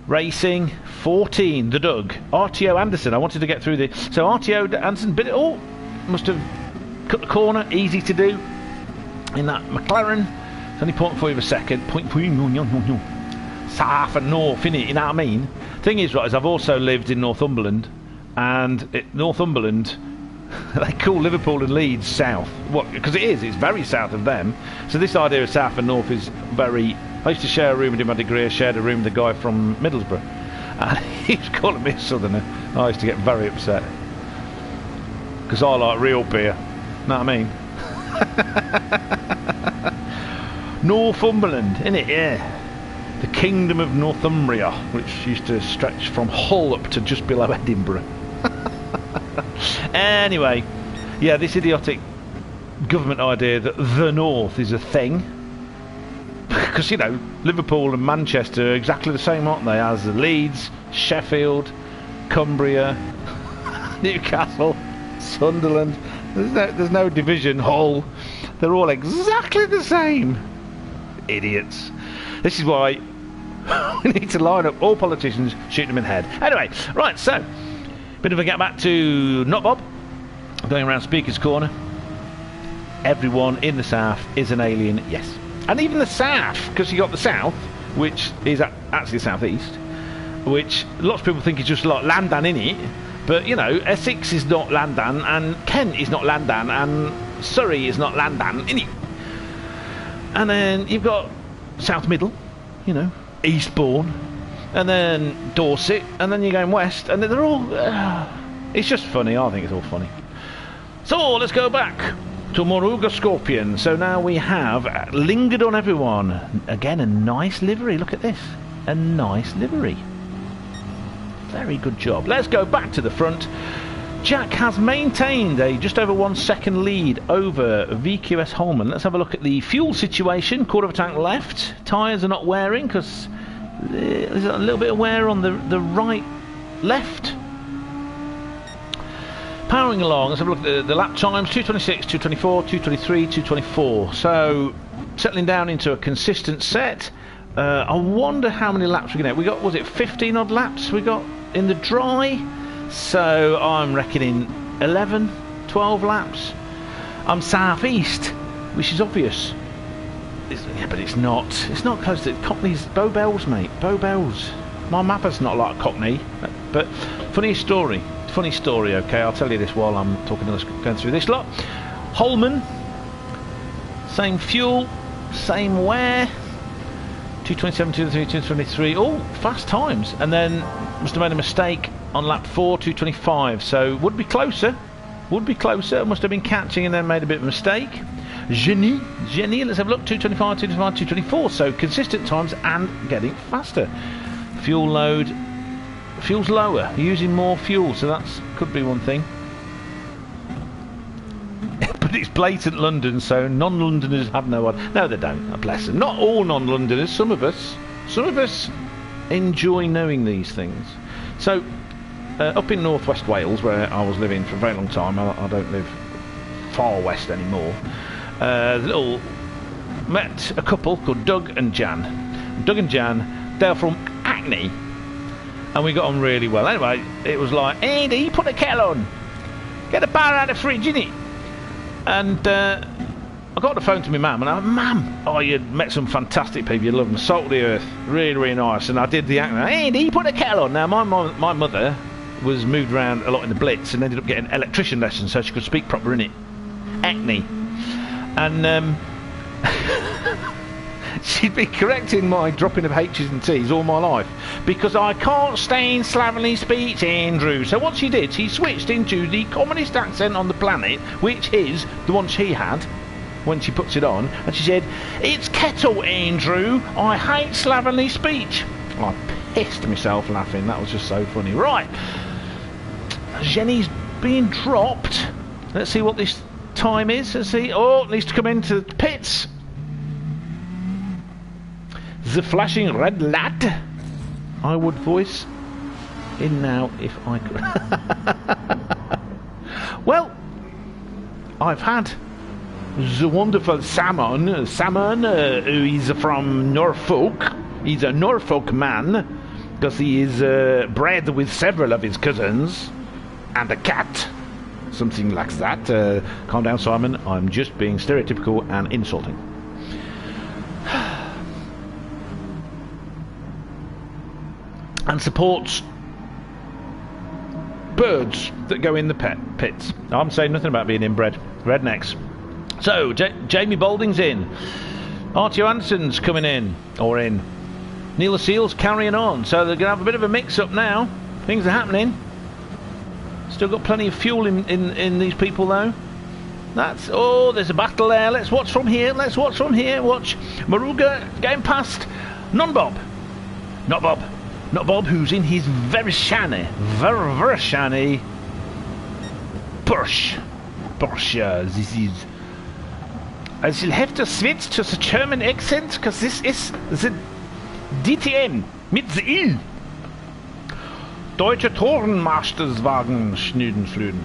Racing, 14, the Doug. RTO Anderson, I wanted to get through the... So RTO Anderson, must have cut the corner, easy to do in that McLaren. It's only 0.5 of a second. South and north, innit? You know what I mean? Thing is, right, is I've also lived in Northumberland, and Northumberland, they call Liverpool and Leeds south. What? Because it's very south of them. So this idea of south and north is very... I used to share a room, I did my degree, I shared a room with a guy from Middlesbrough, and he was calling me a southerner. I used to get very upset, because I like real beer. Know what I mean? Northumberland, innit? Yeah. The Kingdom of Northumbria, which used to stretch from Hull up to just below Edinburgh. Anyway, yeah, this idiotic government idea that the North is a thing. Because, you know, Liverpool and Manchester are exactly the same, aren't they, as Leeds, Sheffield, Cumbria, Newcastle, Sunderland. There's no division. Hull. They're all exactly the same. Idiots. This is why we need to line up all politicians, shoot them in the head. Anyway, right, so bit of a get back to Not Bob, going around Speaker's Corner. Everyone in the south is an alien, yes. And even the south, because you got the south, which is actually the southeast, which lots of people think is just like Landan in it. But, you know, Essex is not Landan, and Kent is not Landan, and Surrey is not Landan, innit? And then you've got South Middle, you know, Eastbourne, and then Dorset, and then you're going west, and they're all... it's just funny, I think it's all funny. So, let's go back to Moruga Scorpion. So now we have lingered on everyone. Again, a nice livery, look at this. A nice livery. Very good job. Let's go back to the front. Jack has maintained a just over 1 second lead over VQS Holman. Let's have a look at the fuel situation. Quarter of a tank left. Tyres are not wearing because there's a little bit of wear on the right, left. Powering along, let's have a look at the lap times. 2:26, 2:24, 2:23, 2:24. So settling down into a consistent set. I wonder how many laps we're going to get. We got, was it 15 odd laps we got in the dry? So I'm reckoning 11, 12 laps. I'm southeast, which is obvious. Yeah, but it's not. It's not close to Cockney's. Bow Bells, mate. Bow Bells. My mapper's not like Cockney. But funny story. Funny story. Okay, I'll tell you this while I'm talking. Going through this lot. Holman. Same fuel, same wear. 2:27, 2:23, 2:23. Oh, fast times. And then must have made a mistake on lap 4, 2:25. So would be closer. Would be closer. Must have been catching and then made a bit of a mistake. Jenny, let's have a look. 2:25, 2:25, 2:24. So consistent times and getting faster. Fuel load. Fuel's lower. Using more fuel. So that's could be one thing. But it's blatant London, so non-Londoners have no idea. No, they don't. Bless them. Not all non-Londoners. Some of us enjoy knowing these things. So, up in northwest Wales, where I was living for a very long time, I don't live far west anymore. Met a couple called Doug and Jan. Doug and Jan, they're from Hackney, and we got on really well. Anyway, it was like, Andy, put the kettle on. Get the bar out of the fridge, innit? And I got the phone to my mum, and I went, Mum, oh, you met some fantastic people, you love them, salt of the earth, really, really nice. And I did the act, Andy, put the kettle on. Now, my mother was moved around a lot in the Blitz and ended up getting electrician lessons so she could speak proper, innit? Hackney. And she'd been correcting my dropping of H's and T's all my life because I can't stand slovenly speech, Andrew. So what she did, she switched into the commonest accent on the planet, which is the one she had when she puts it on, and she said, "It's kettle, Andrew. I hate slovenly speech." I pissed myself laughing. That was just so funny. Right, Jenny's being dropped. Let's see what this time is. Let's see. Oh, it needs to come into the pits. The flashing red lad, I would voice in now if I could. Well, I've had the wonderful Salmon, who is from Norfolk. He's a Norfolk man because he is bred with several of his cousins and a cat, something like that. Calm down, Simon. I'm just being stereotypical and insulting. And supports birds that go in the pits. I'm saying nothing about being inbred. Rednecks. So, Jamie Balding's in. Artie Anderson's coming in. Or in. Neil Seal's carrying on. So they're going to have a bit of a mix-up now. Things are happening. Still got plenty of fuel in these people, though. That's... Oh, there's a battle there. Let's watch from here. Let's watch from here. Watch Maruga going past. Non-Bob. Not Bob. Not Bob, who's in his very shiny Porsche. This is... I shall have to switch to the German accent, because this is the DTM mit the I. Deutsche Tourenmeisterswagen Schnüdenflüden.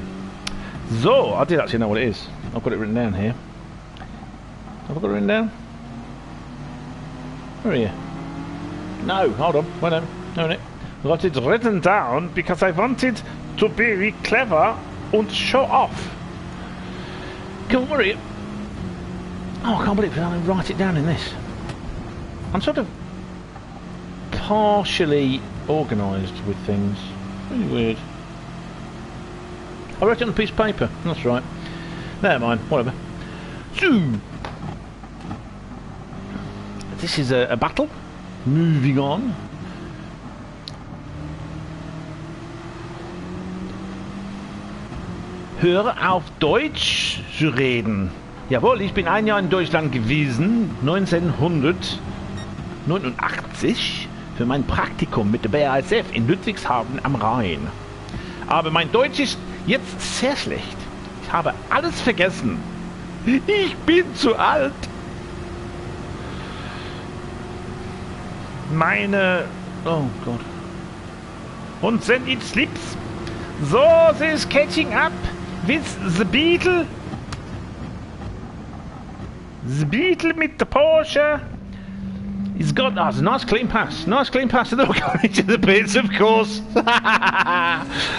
So, I did actually know what it is. I've got it written down here. Have I got it written down? Where are you? No, hold on, wait a minute. No, I got it written down because I wanted to be clever and show off. Don't worry. Oh, I can't believe I didn't write it down in this. I'm sort of partially organised with things. Really weird. I wrote it on a piece of paper. That's right. Never mind. Whatever. So, this is a battle. Moving on. Höre auf Deutsch zu reden. Jawohl, ich bin ein Jahr in Deutschland gewesen, 1989, für mein Praktikum mit der BASF in Ludwigshafen am Rhein. Aber mein Deutsch ist Jetzt sehr schlecht. Ich habe alles vergessen. Ich bin zu alt. Meine... Oh Gott. Und sind in slips. So, this is catching up with the Beetle. The Beetle mit the Porsche. He's got... Oh, it's a nice clean pass. Nice clean pass. And they're going into the pits, of course.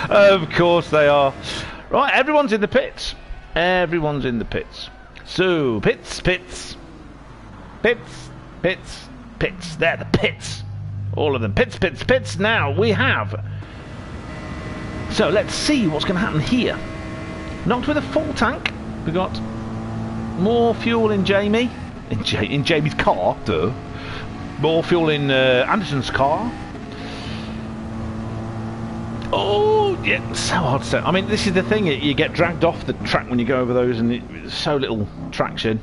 Of course they are. Right, everyone's in the pits. Everyone's in the pits. So, pits, pits. Pits, pits, pits. They're the pits. All of them. Pits, pits, pits. Now, we have... So, let's see what's going to happen here. Knocked with a full tank. We got more fuel in Jamie. In Jamie's car, duh. More fuel in Anderson's car. Oh, yeah, so hard to say. I mean, this is the thing. You get dragged off the track when you go over those, and there's so little traction.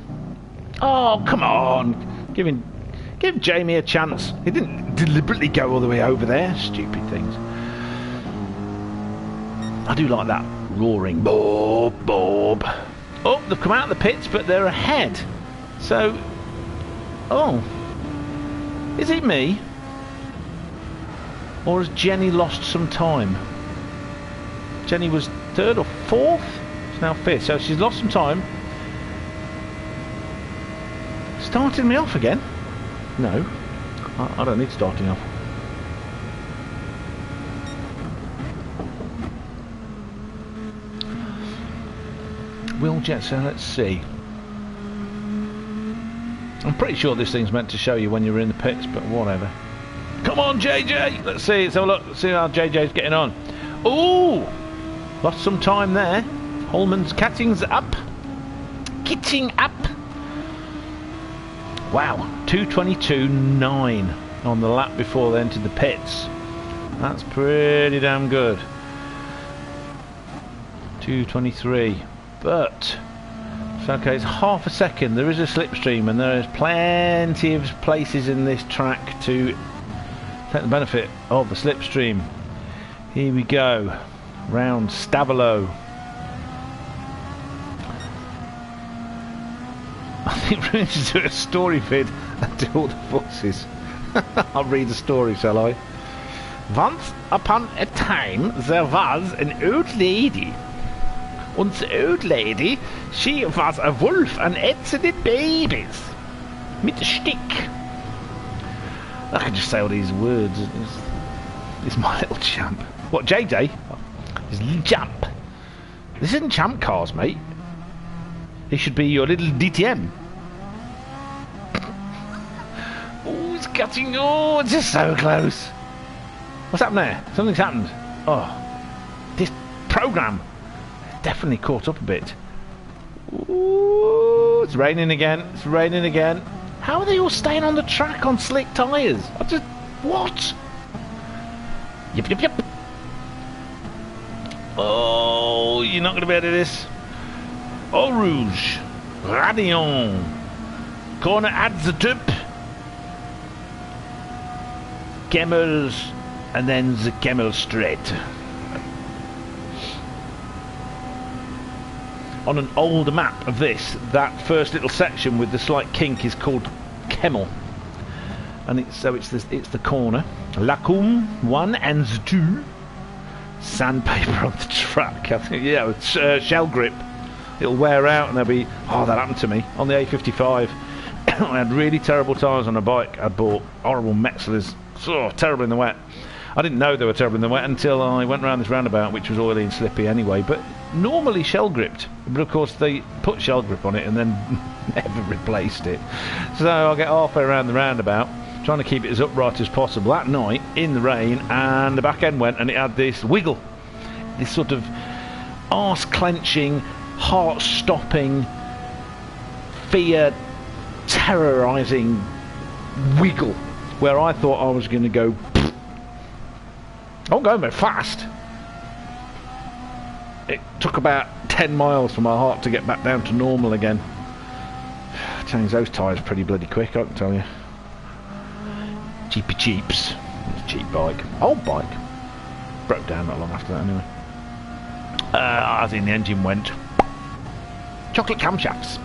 Oh, come on. Give Jamie a chance. He didn't deliberately go all the way over there. Stupid things. I do like that roaring. Bob, Bob. Oh, they've come out of the pits, but they're ahead. So, oh. Is it me? Or has Jenny lost some time? Jenny was third or fourth? She's now fifth, so she's lost some time. Starting me off again? No. I don't need starting off. Will Jetson, let's see. I'm pretty sure this thing's meant to show you when you're in the pits, but whatever. Come on, JJ! Let's see, let's have a look. Let's see how JJ's getting on. Ooh! Lost some time there. Holman's catching's up. Kitting up. Wow, 2:22.9 on the lap before they entered the pits. That's pretty damn good. 2:23. But... okay, it's half a second. There is a slipstream, and there is plenty of places in this track to take the benefit of the slipstream. Here we go, round Stavelot. I think we're going to do a story vid and do all the voices. I'll read the story, shall I? Once upon a time, there was an old lady. And the old lady, she was a wolf and ate the babies. Mit a stick. I can just say all these words. It's my little champ. What, JJ? It's little champ. This isn't champ cars, mate. This should be your little DTM. Oh, it's cutting. Oh, it's just so close. What's happened there? Something's happened. Oh, this program definitely caught up a bit. Ooh, it's raining again. It's raining again. How are they all staying on the track on slick tyres? I just... what? Yep, yep, yep. Oh, you're not going to be able to do this. Eau Rouge. Radion. Corner at the top. Gemmels. And then the Gemmel Straight. On an older map of this, that first little section with the slight kink is called Kemmel, and it's the corner. Lacombe 1 and 2. Sandpaper on the track. I think, yeah, with shell grip. It'll wear out and there'll be... oh, that happened to me on the A55. I had really terrible tyres on a bike I'd bought. Horrible Metzlers. So terrible in the wet. I didn't know they were terrible in the wet until I went around this roundabout, which was oily and slippy anyway, but normally shell gripped. But of course they put shell grip on it and then never replaced it. So I get halfway around the roundabout, trying to keep it as upright as possible at night in the rain, and the back end went and it had this wiggle, this sort of arse clenching, heart stopping, fear terrorising wiggle, where I thought I was going to go. I'm going very fast. It took about 10 miles for my heart to get back down to normal again. Change those tyres pretty bloody quick, I can tell you. Cheapy cheaps. Cheap bike. Old bike. Broke down not long after that anyway. As in the engine went. Chocolate camshafts.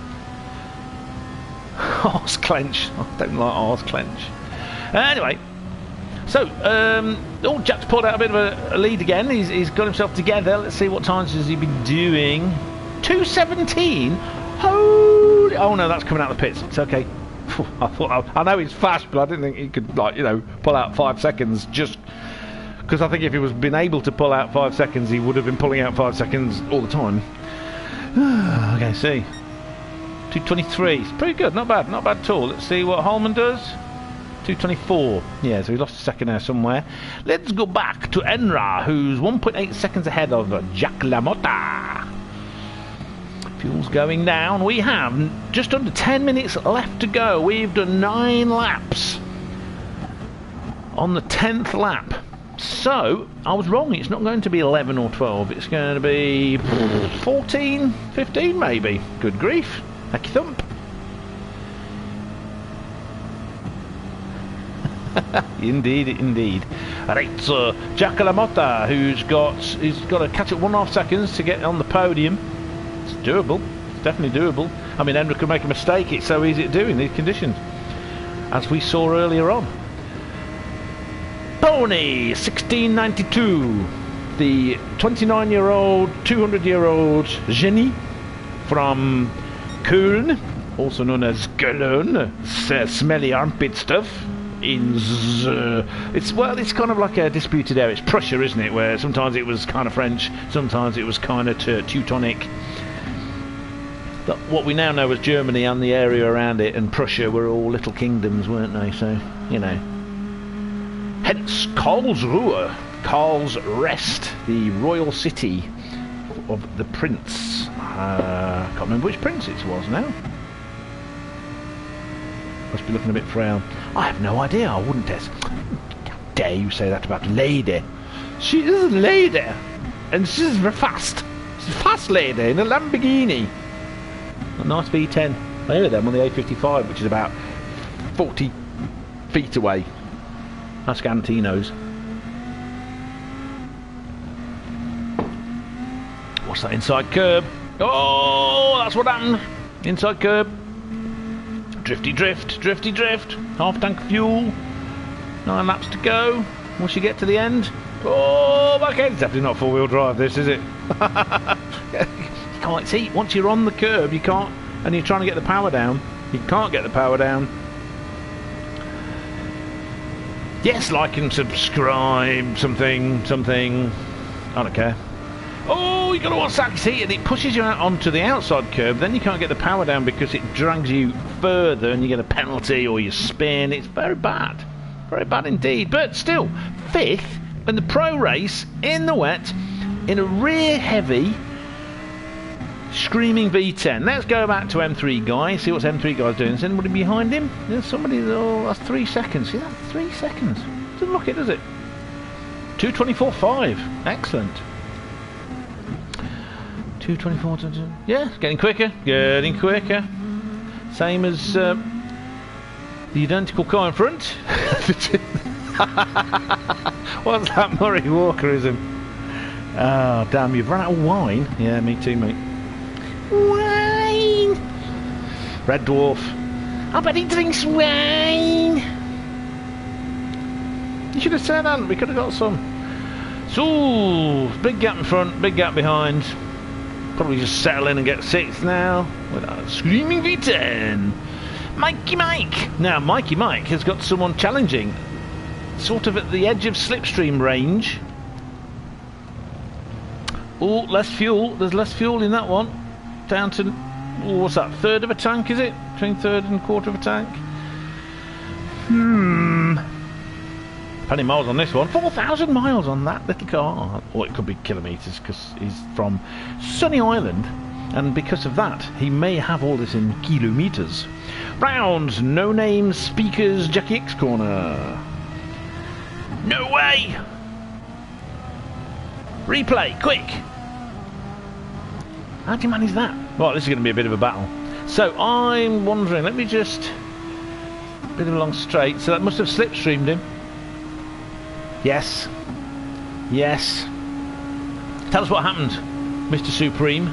Arse clench. I don't like arse clench. Anyway, so old Jack's pulled out a bit of a lead again. He's got himself together. Let's see what times has he been doing. 2:17. Holy! Oh no, that's coming out of the pits. It's okay. I know he's fast, but I didn't think he could, like, you know, pull out 5 seconds just because I think if he was been able to pull out 5 seconds, he would have been pulling out 5 seconds all the time. Okay, see. 2:23. It's pretty good. Not bad at all. Let's see what Holman does. 2:24. Yeah, so he lost a second there somewhere. Let's go back to Enra, who's 1.8 seconds ahead of Jack LaMotta. Fuel's going down. We have just under 10 minutes left to go. We've done 9 laps on the 10th lap. So, I was wrong. It's not going to be 11 or 12. It's going to be 14, 15 maybe. Good grief. Heck thump. Indeed, indeed. Right, so Jack LaMotta, he's got to catch up 1.5 seconds to get on the podium. It's doable. It's definitely doable. I mean, Hendra could make a mistake. It's so easy to do in these conditions, as we saw earlier on. Pony 1692, the 29-year-old, 200-year-old Jenny from Köln, also known as Cologne, smelly armpit stuff. It's kind of like a disputed area. It's Prussia, isn't it? Where sometimes it was kind of French, sometimes it was kind of Teutonic. But what we now know as Germany and the area around it and Prussia were all little kingdoms, weren't they? So, you know. Hence Karlsruhe, Karl's Rest, the royal city of the prince. I can't remember which prince it was now. Must be looking a bit frail. I have no idea. I wouldn't guess. How dare you say that about a lady? She is a lady, and she's very fast. She's a fast lady in a Lamborghini. A nice V10. I hear them on the A55, which is about 40 feet away. Ask Antino's. What's that inside curb? Oh, that's what happened. Inside curb. Drifty drift, drifty drift. Half tank of fuel. 9 laps to go. Once you get to the end. Oh, back end. It's definitely not 4-wheel drive, this, is it? You can't see. Once you're on the curb, you can't. And you're trying to get the power down. You can't get the power down. Yes, like and subscribe. Something. I don't care. Oh, you got to watch that. See, and it pushes you out onto the outside curb. Then you can't get the power down because it drags you further, and you get a penalty or you spin. It's very bad indeed. But still, 5th in the pro race in the wet in a rear heavy screaming V10. Let's go back to M3 guy. See what's M3 guy's doing. Is anybody behind him? There's somebody. Oh, that's 3 seconds. See, that's 3 seconds. Doesn't look it, does it? 2:24.5. Excellent. 2:24. Yeah, getting quicker. Getting quicker. Same as the identical car in front. What's that Murray Walkerism? Oh, damn, you've run out of wine. Yeah, me too, mate. Wine! Red Dwarf. I bet he drinks wine! You should have said that. We could have got some. So, big gap in front, big gap behind. Probably just settle in and get 6th now with a screaming V10. Mikey Mike. Now, Mikey Mike has got someone challenging, sort of at the edge of slipstream range. Oh, less fuel. There's less fuel in that one. Down to, what's that, 1/3 of a tank, is it? Between 1/3 and 1/4 of a tank. Plenty miles on this one. 4,000 miles on that little car. Or it could be kilometres because he's from Sunny Island, and because of that he may have all this in kilometres. Round no name speakers Jackie X corner. No way. Replay quick. How do you manage that? Well, this is going to be a bit of a battle. So I'm wondering, let me just, bit of a long straight, so that must have slipstreamed him. Yes. Yes. Tell us what happened. Mr. Supreme.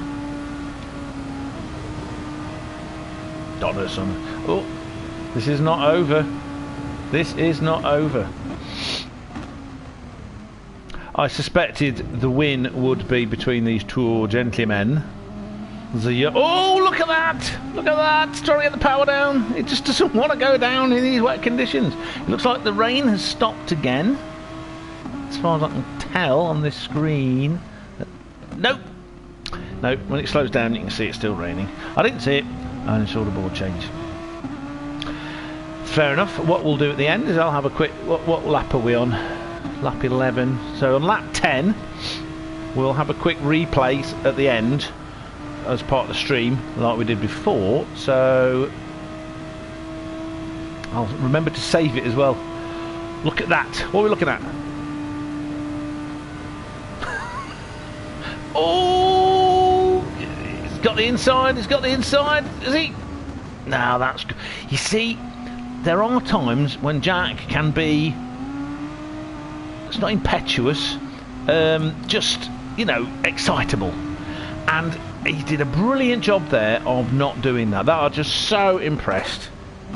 Donnerson. Oh, this is not over. This is not over. I suspected the win would be between these two gentlemen. Oh, look at that! Look at that! It's trying to get the power down. It just doesn't want to go down in these wet conditions. It looks like the rain has stopped again, as far as I can tell on this screen. Nope. Nope. When it slows down, you can see it's still raining. I didn't see it. I only saw the board change. Fair enough. What we'll do at the end is I'll have a quick... What lap are we on? Lap 11. So on lap 10, we'll have a quick replay at the end as part of the stream, like we did before. So I'll remember to save it as well. Look at that. What are we looking at? Oh, it's got the inside. It's got the inside. Is he? No, that's good. You see, there are times when Jack can be, it's not impetuous, just, you know, excitable. And he did a brilliant job there of not doing that. I'm just so impressed.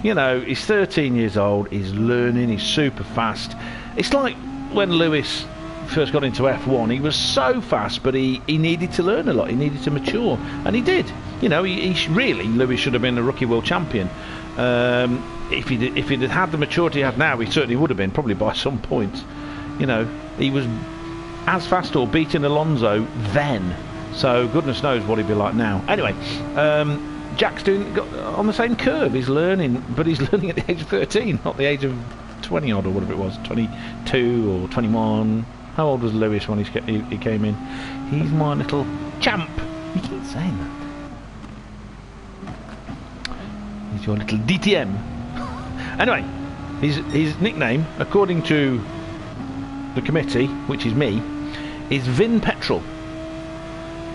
You know, he's 13 years old, he's learning, he's super fast. It's like when Lewis first got into F1, he was so fast, but he needed to learn a lot, he needed to mature, and he did. You know, really, Lewis should have been a rookie world champion. If he'd had the maturity he had now, he certainly would have been, probably by some point. You know, he was as fast or beating Alonso then. So goodness knows what he'd be like now. Anyway, Jack's on the same curve. He's learning, but he's learning at the age of 13, not the age of 20 odd or whatever it was, 22 or 21. How old was Lewis when he came in? He's my little champ. You keep saying that. He's your little DTM. Anyway, his nickname, according to the committee, which is me, is Vin Petrol.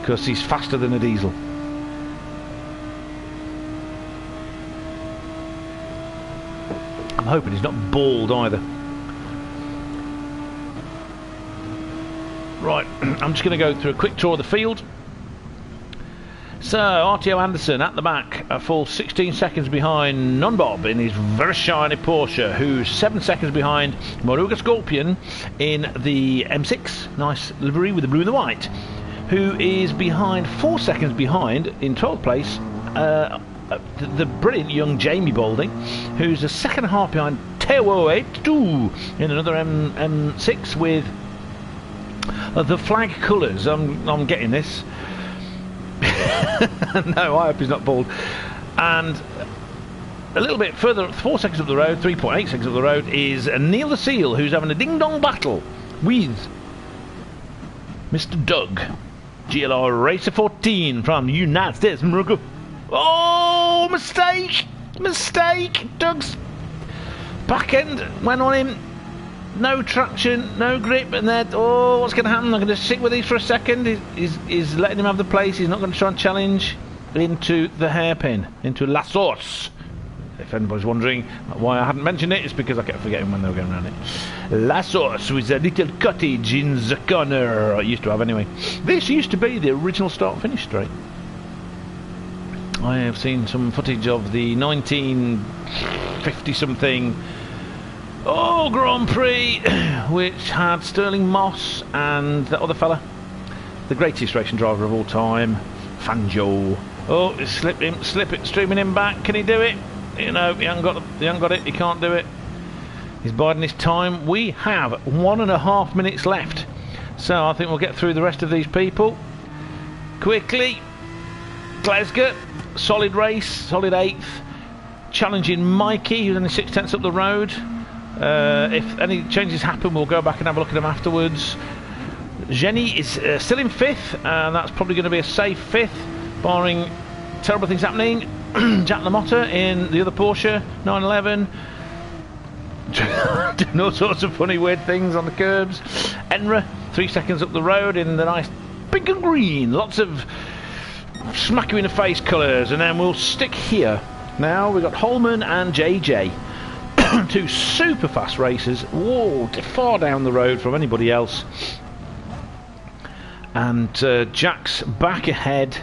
Because he's faster than a diesel. I'm hoping he's not bald either. Right, I'm just going to go through a quick tour of the field. So, RTO Anderson at the back, a full 16 seconds behind Non-Bob in his very shiny Porsche, who's 7 seconds behind Moruga Scorpion in the M6, nice livery with the blue and the white, who is behind 4 seconds behind in 12th place the brilliant young Jamie Balding, who's a second and a half behind Teo 82 in another M6 with the flag colours. I'm getting this. No, I hope he's not bald. And a little bit further, 4 seconds up the road, 3.8 seconds up the road, is Neil the Seal, who's having a ding-dong battle with Mr. Doug. GLR Racer 14 from the United States of America. Oh, mistake! Mistake! Doug's back end went on him. No traction, no grip, and then, oh, what's going to happen? I'm going to stick with these for a second. He's letting him have the place. He's not going to try and challenge into the hairpin, into La Source. If anybody's wondering why I hadn't mentioned it, it's because I kept forgetting when they were going around it. La Source with a little cottage in the corner. I used to have anyway. This used to be the original start-finish straight. I have seen some footage of the 1950-something Grand Prix, which had Sterling Moss and that other fella, the greatest racing driver of all time, Fangio. Oh, it's streaming him back. Can he do it? You know, he hasn't got it. He can't do it. He's biding his time. We have 1.5 minutes left, so I think we'll get through the rest of these people quickly. Glasgow, solid race, solid 8th, challenging Mikey, who's only 6/10 up the road. If any changes happen, we'll go back and have a look at them afterwards. Jenny is still in 5th, and that's probably going to be a safe 5th, barring terrible things happening. Jack LaMotta in the other Porsche 911, doing all sorts of funny weird things on the curbs. Enra 3 seconds up the road in the nice pink and green, lots of smack you in the face colours. And then we'll stick here. Now we've got Holman and JJ, two super fast racers, whoa, far down the road from anybody else. And Jack's back ahead.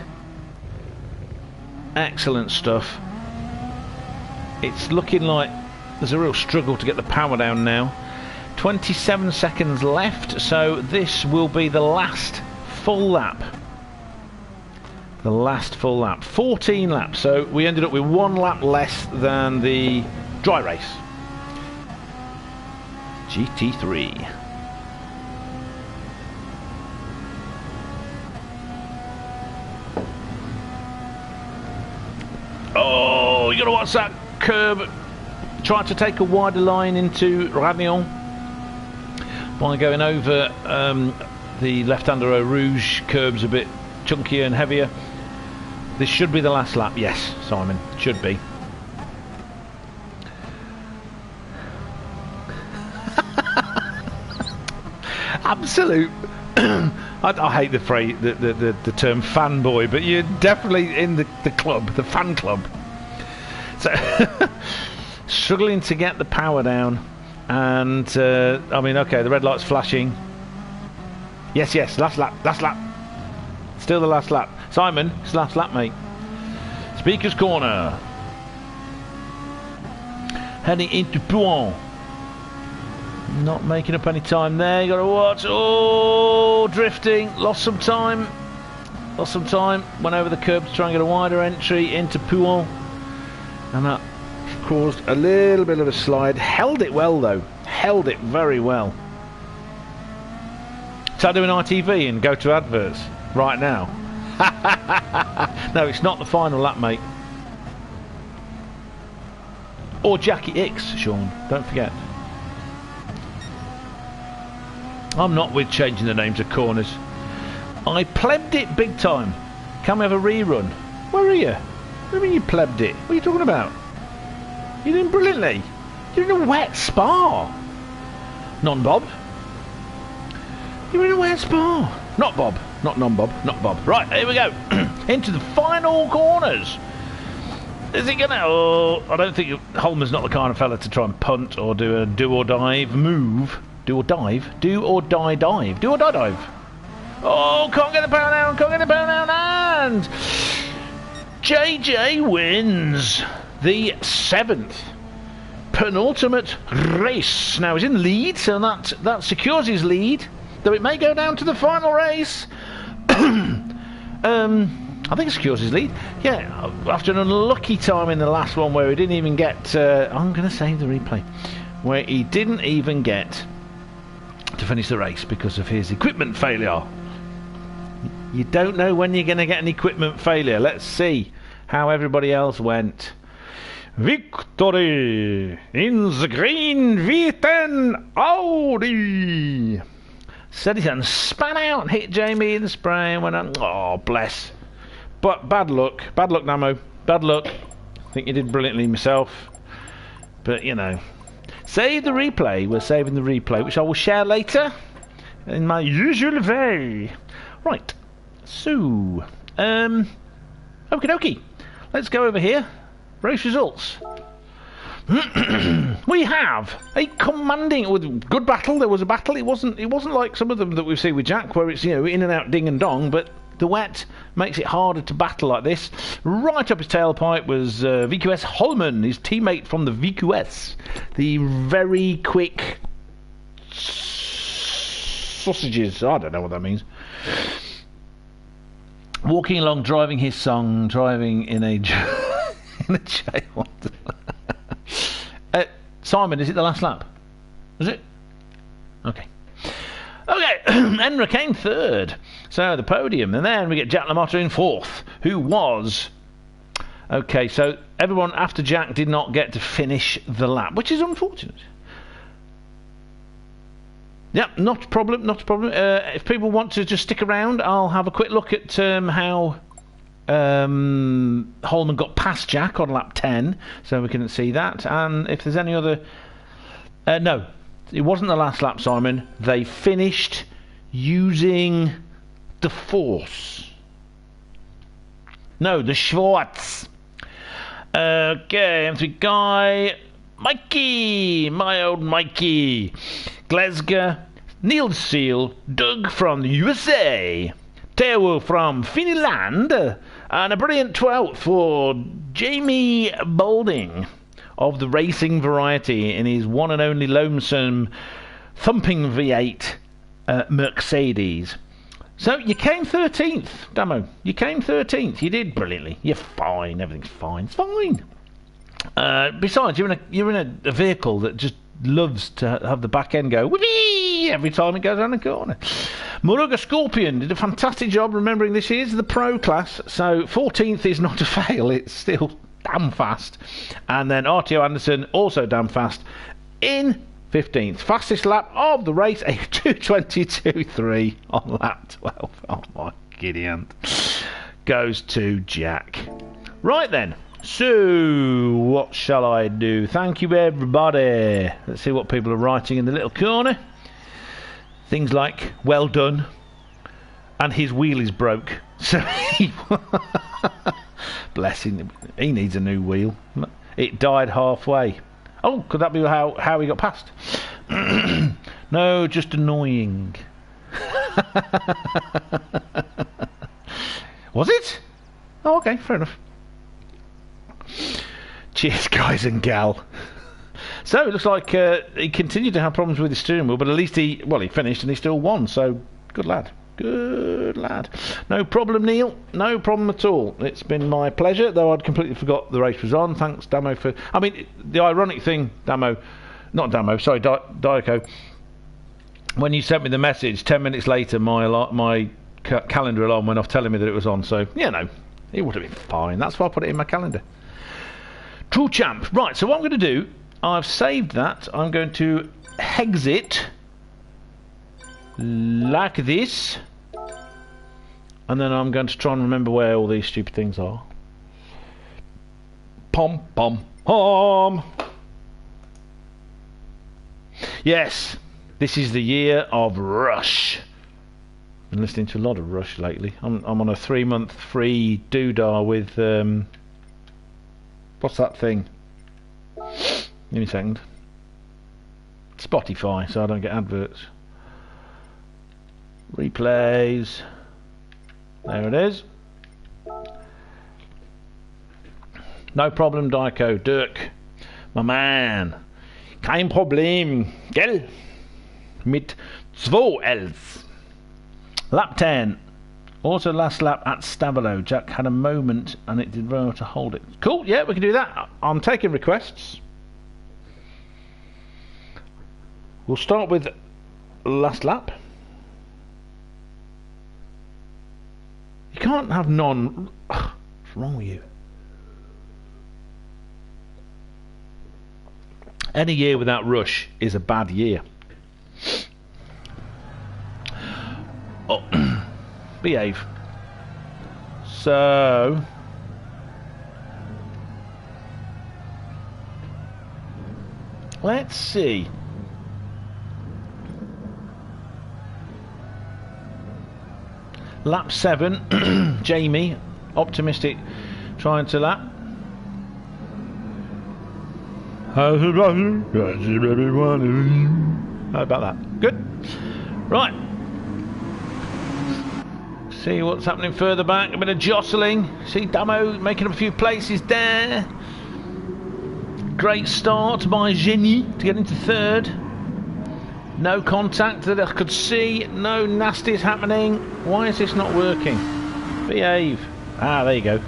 Excellent stuff. It's looking like there's a real struggle to get the power down now. 27 seconds left, so this will be the last full lap. The last full lap. 14 laps, so we ended up with 1 lap less than the dry race. GT3. Oh, you gotta watch that curb. Tried to take a wider line into Ragnon by going over the left-hander Eau Rouge. Curb's a bit chunkier and heavier. This should be the last lap. Yes, Simon, should be. Absolute. I hate the phrase, the term fanboy, but you're definitely in the club, the fan club. So struggling to get the power down, and I mean, okay, the red light's flashing. Yes, last lap, still the last lap. Simon, it's the last lap, mate. Speaker's corner, heading into Pouan. Not making up any time there. You got to watch. Oh, drifting. Lost some time. Went over the curb to try and get a wider entry into Pouan, and that caused a little bit of a slide. Held it well though. Held it very well. So I do an ITV and go to adverts right now. No, it's not the final lap, mate. Or Jackie X, Sean. Don't forget. I'm not with changing the names of corners. I plebbed it big time. Can we have a rerun? Where are you? What do you mean you plebbed it? What are you talking about? You're doing brilliantly. You're in a wet spa. Non-Bob. You're in a wet spa. Not Bob. Not non-Bob. Not Bob. Right, here we go. Into the final corners. Is it gonna... Oh, I don't think... Holman's not the kind of fella to try and punt or do a do-or-dive move. Do or dive. Do or die dive. Do or die dive. Oh, can't get the power down. Can't get the power down. And JJ wins the 7th penultimate race. Now he's in the lead, so that secures his lead. Though it may go down to the final race. I think it secures his lead. Yeah, after an unlucky time in the last one where he didn't even get... I'm going to save the replay. Where he didn't even get to finish the race because of his equipment failure. You don't know when you're going to get an equipment failure. Let's see how everybody else went. Victory in the green V10 Audi. Said it and span out, hit Jamie in the spray and went on. Oh, bless. But bad luck, Namo, bad luck. I think you did brilliantly myself. But, you know. Save the replay. We're saving the replay, which I will share later in my usual way. Right. So, okie dokie. Let's go over here. Race results. We have a commanding with good battle. There was a battle. It wasn't like some of them that we see with Jack, where it's, you know, in and out, ding and dong. But the wet makes it harder to battle like this. Right up his tailpipe was VQS Holman, his teammate from the VQS, the very quick sausages. I don't know what that means. Walking along, driving his song, driving in a in a jail. Simon, is it the last lap? Is it? Okay. Okay, Enra came third. So the podium, and then we get Jack LaMotta in fourth, who was... Okay, so everyone after Jack did not get to finish the lap, which is unfortunate. Yep, not a problem, not a problem. If people want to just stick around, I'll have a quick look at how Holman got past Jack on lap 10, so we can see that. And if there's any other... no, it wasn't the last lap, Simon. They finished using the Force. No, the Schwartz. Okay, M3 Guy, Mikey, my old Mikey, Glasgow, Neil Seal, Doug from the USA, Teo from Finland, and a brilliant 12th for Jamie Boulding of the racing variety in his one and only lonesome thumping V8 Mercedes. So you came 13th, Damo. You came 13th. You did brilliantly. You're fine. Everything's fine. It's fine. Besides, you're in a vehicle that just loves to have the back end go whee every time it goes around the corner. Muruga Scorpion did a fantastic job remembering this is the pro class, so 14th is not a fail. It's still damn fast. And then RTO Anderson also damn fast in 15th. Fastest lap of the race, a 2:22.3 on lap 12. Oh my giddy aunt. Goes to Jack. Right then. So, what shall I do? Thank you, everybody. Let's see what people are writing in the little corner. Things like, well done, and his wheel is broke. So, bless him, he needs a new wheel. It died halfway. Oh, could that be how he got past? No, just annoying. Was it? Oh, okay, fair enough. Cheers, guys and gal. So it looks like he continued to have problems with his steering wheel, but at least he finished and he still won. So good lad, good lad. No problem, Neil. No problem at all. It's been my pleasure, though I'd completely forgot the race was on. Thanks, Damo, for. I mean, the ironic thing, Diaco. When you sent me the message, 10 minutes later, my calendar alarm went off telling me that it was on. So it would have been fine. That's why I put it in my calendar. True champ. Right, so what I'm going to do, I've saved that. I'm going to exit like this. And then I'm going to try and remember where all these stupid things are. Pom, pom, pom. Yes, this is the year of Rush. I've been listening to a lot of Rush lately. I'm on a 3-month free doodah with... what's that thing? Give me a second. Spotify, so I don't get adverts. Replays. There it is. No problem, Diaco. Dirk. My man. Kein Problem. Gell? Mit 2 Ls. Lap 10. Also last lap at Stavolo. Jack had a moment and it did well to hold it. Cool, yeah, we can do that. I'm taking requests. We'll start with last lap. You can't have none. Ugh, what's wrong with you? Any year without Rush is a bad year. Oh, behave. So, let's see. Lap 7, Jamie, optimistic, trying to lap. How about that? Good. Right. See what's happening further back. A bit of jostling. See Damo making up a few places there. Great start by Genie to get into third. No contact that I could see. No nasties happening. Why is this not working? Behave. Ah, there you go.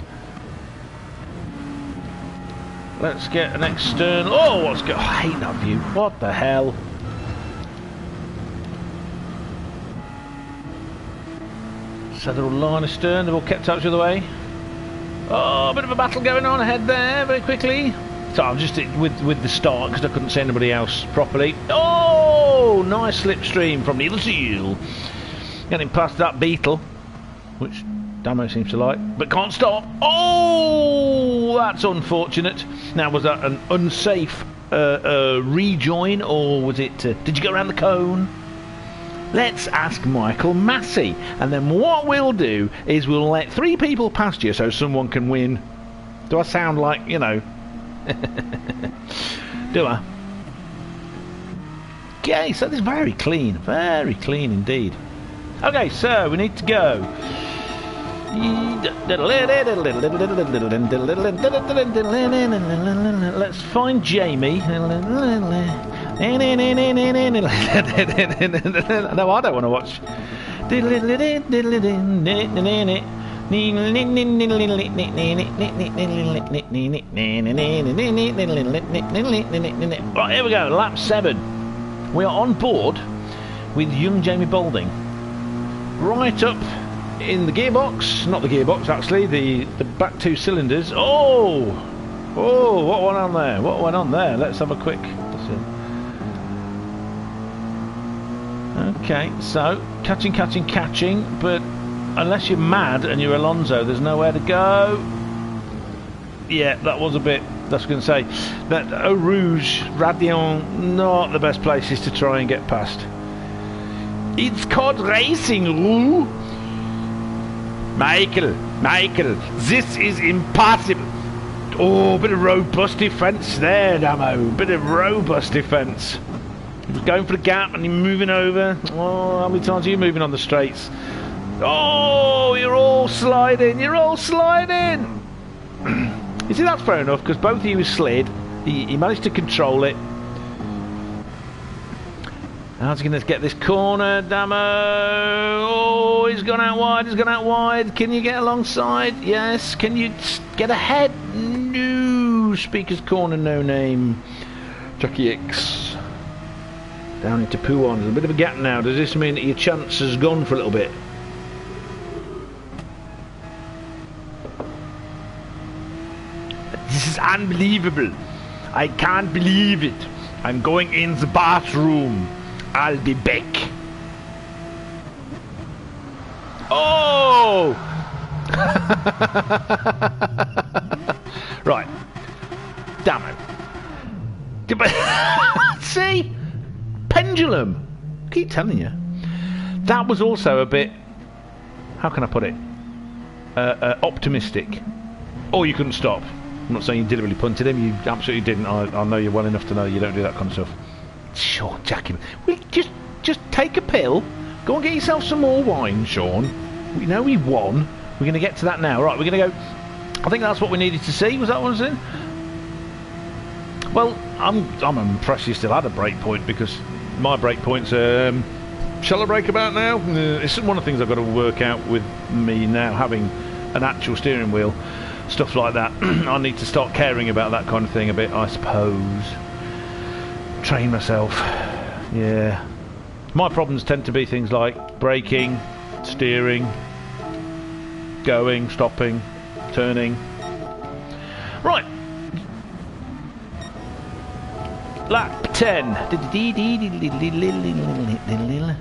Let's get an external. Oh, what's going? Oh, I hate that view. What the hell? So they're all line astern. They're all kept out the other way. Oh, a bit of a battle going on ahead there. Very quickly. So I'm just with the start because I couldn't see anybody else properly. Oh, nice slipstream from Neil Seal. Getting past that Beetle, which Damo seems to like, but can't stop. Oh, that's unfortunate. Now, was that an unsafe rejoin, or was it? Did you go around the cone? Let's ask Michael Massey, and then what we'll do is we'll let 3 people past you so someone can win. Do I sound like, you know? Do I? Okay, so this is very clean indeed. Okay, so we need to go. Let's find Jamie. No, I don't want to watch. Right, here we go, lap 7. We are on board with young Jamie Balding. Right up in the gearbox, not the gearbox actually, the back 2 cylinders. Oh, what went on there? What went on there? Let's have a quick listen. Okay, so catching, but unless you're mad and you're Alonso, there's nowhere to go. Yeah, that was a bit. That's going to say that Eau Rouge, Radion, not the best places to try and get past. It's called racing, Roo. Michael, this is impossible. Oh, bit of robust defence there, Damo. Bit of robust defence. He was going for the gap and you're moving over. Oh, how many times are you moving on the straights? Oh, you're all sliding. You see, that's fair enough because both of you slid. He managed to control it. How's he going to get this corner, Damo? Oh, he's gone out wide. Can you get alongside? Yes. Can you get ahead? No. Speaker's corner, no name. Jockey X. Down into Pouon. There's a bit of a gap now. Does this mean that your chance has gone for a little bit? This is unbelievable. I can't believe it. I'm going in the bathroom. I'll be back. Oh! Right. Damn it. See? Pendulum. I keep telling you. That was also a bit... How can I put it? Optimistic. Or you couldn't stop. I'm not saying you deliberately punted him. You absolutely didn't. I know you well enough to know you don't do that kind of stuff. Sure, Jackie. Well, just take a pill. Go and get yourself some more wine, Sean. We know we won. We're going to get to that now. Right, we're going to go... I think that's what we needed to see. Was that what I was in? Well, I'm impressed you still had a break point because my break points... shall I break about now? It's one of the things I've got to work out with me now, having an actual steering wheel. Stuff like that. I need to start caring about that kind of thing a bit, I suppose. Train myself. Yeah. My problems tend to be things like braking, steering, going, stopping, turning. Right. Lap 10.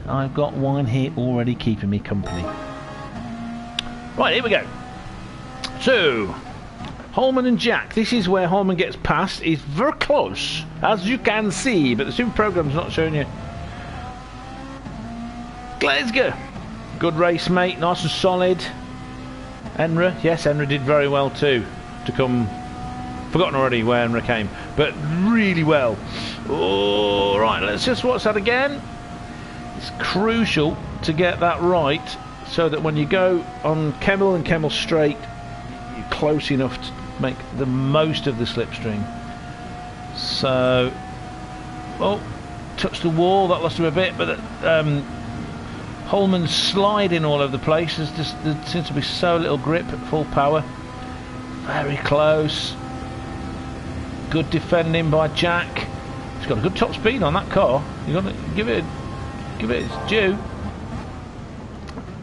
I've got wine here already keeping me company. Right, here we go. So, Holman and Jack. This is where Holman gets past. It's very close, as you can see, but the super program's not showing you. Glasgow. Good race, mate. Nice and solid. Enra. Yes, Enra did very well too. To come... Forgotten already where Enra came. But really well. Oh, right. Let's just watch that again. It's crucial to get that right so that when you go on Kemmel and Kemmel Straight, you're close enough to make the most of the slipstream. So... Oh, touched the wall. That lost him a bit, but... Holman's sliding all over the place. There seems to be so little grip at full power. Very close. Good defending by Jack. He's got a good top speed on that car. You got to give it its due.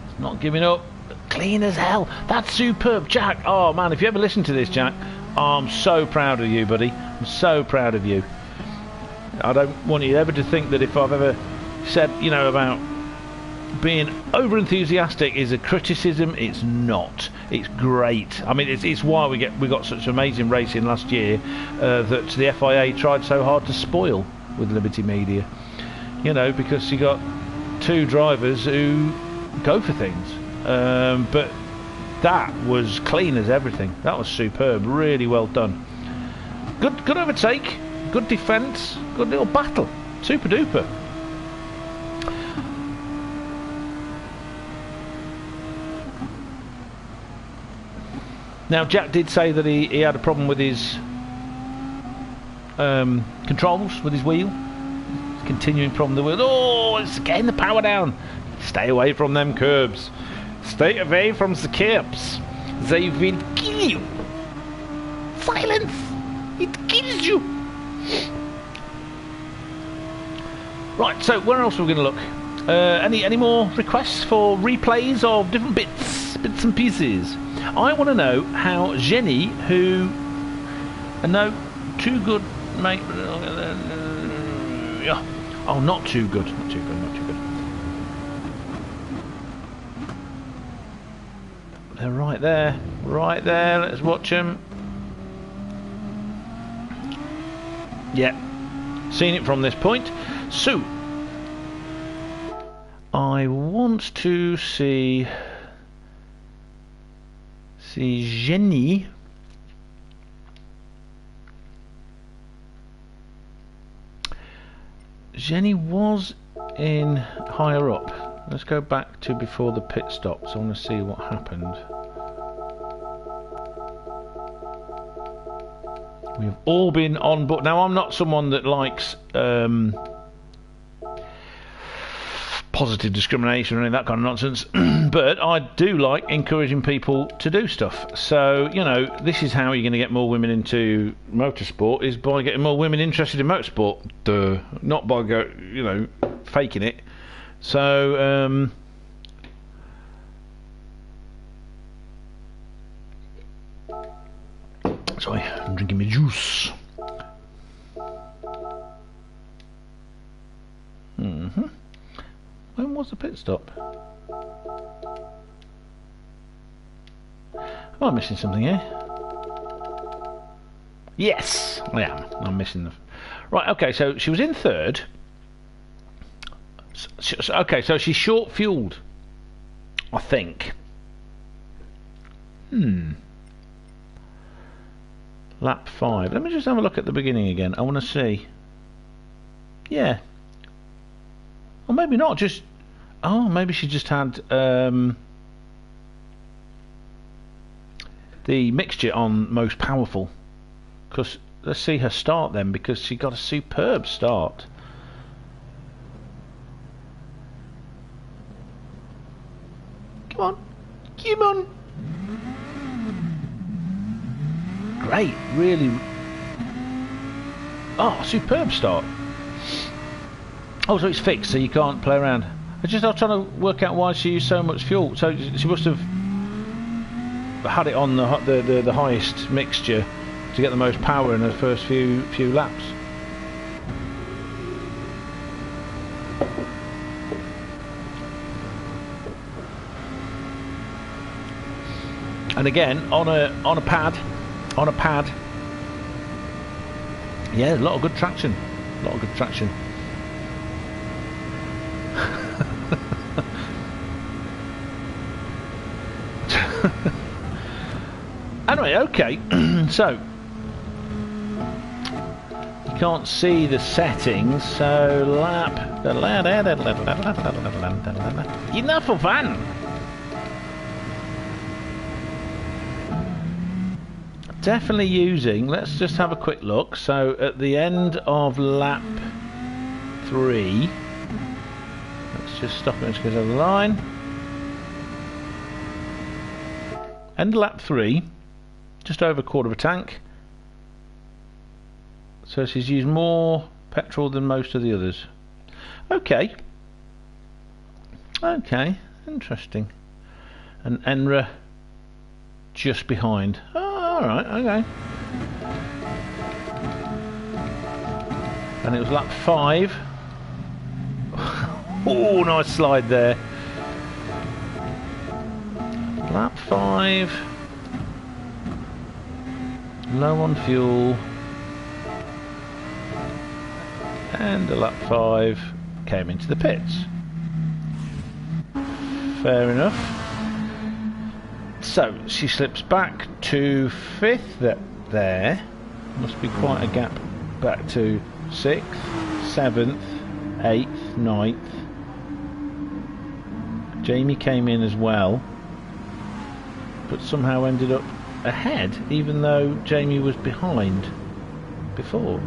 It's not giving up. Clean as hell. That's superb, Jack. Oh man, if you ever listen to this, Jack, I'm so proud of you, buddy. I'm so proud of you. I don't want you ever to think that if I've ever said, you know, about being over enthusiastic is a criticism. It's not. It's great. I mean, it's why we got such amazing racing last year that the FIA tried so hard to spoil with Liberty Media. You know, because you got two drivers who go for things. But that was clean as everything. That was superb. Really well done. Good overtake. Good defence. Good little battle. Super duper. Now, Jack did say that he had a problem with his controls, with his wheel. Continuing problem with the wheel. Oh, it's getting the power down. Stay away from them curbs. Stay away from the curbs. They will kill you. Silence. It kills you. Right, so where else are we going to look? Any more requests for replays of different bits and pieces? I want to know how Jenny, who no, too good, mate. Oh, not too good. Not too good. Not too good. They're right there. Right there. Let's watch them. Yeah. Seen it from this point. So, I want to see Jenny. Jenny was in higher up. Let's go back to before the pit stops. I want to see what happened. We've all been on board. Now, I'm not someone that likes positive discrimination or any of that kind of nonsense, but I do like encouraging people to do stuff. So, you know, this is how you're going to get more women into motorsport, is by getting more women interested in motorsport. Duh. Not by faking it. So, sorry, I'm drinking my juice. When was the pit stop? Am I missing something here? Yes, I am. I'm missing the... Right, okay, so she was in third. Okay, so she's short-fueled, I think. Lap 5. Let me just have a look at the beginning again. I want to see. Yeah. Or maybe not, just... Oh, maybe she just had the mixture on most powerful. Because, let's see her start then, because she got a superb start. Come on. Come on. Great, really... Oh, superb start. Oh, so it's fixed, so you can't play around. I was trying to work out why she used so much fuel. So she must have had it on the highest mixture to get the most power in the first few laps. And again, on a pad. Yeah, a lot of good traction. Anyway, okay, so you can't see the settings, so enough of fun. Definitely using, let's just have a quick look. So at the end of lap 3, let's just stop it, let's go to the line. End of lap 3, just over a quarter of a tank. So she's used more petrol than most of the others. Okay, interesting. And Enra just behind. Oh, alright, okay. And it was lap 5. Oh, nice slide there. Lap 5. Low on fuel. And a lap 5 came into the pits. Fair enough. So she slips back to 5th there. Must be quite a gap back to 6th, 7th, 8th, 9th. Jamie came in as well, but somehow ended up ahead, even though Jamie was behind before.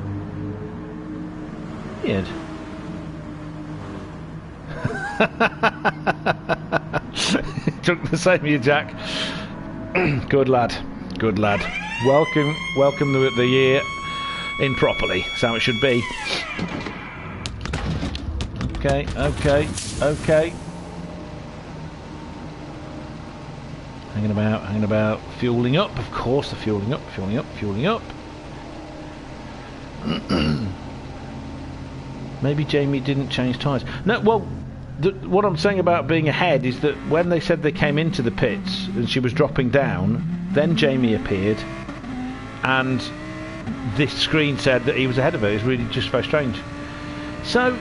Weird. Took the same here, Jack. Good lad. Good lad. Welcome the year in properly. That's how it should be. Okay. Hanging about, fueling up, of course, the fueling up. Maybe Jamie didn't change tyres. No, well, what I'm saying about being ahead is that when they said they came into the pits and she was dropping down, then Jamie appeared, and this screen said that he was ahead of her. It's really just very strange. So,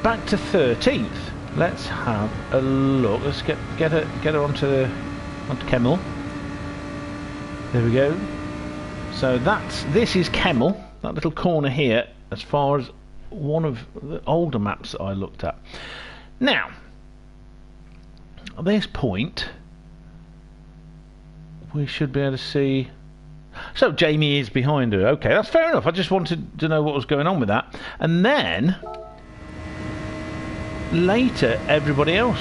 back to 13th. Let's have a look. Let's get her onto Kemmel. There we go. So this is Kemmel, that little corner here, as far as one of the older maps that I looked at. Now, at this point, we should be able to see. So Jamie is behind her. Okay, that's fair enough. I just wanted to know what was going on with that, and then later everybody else.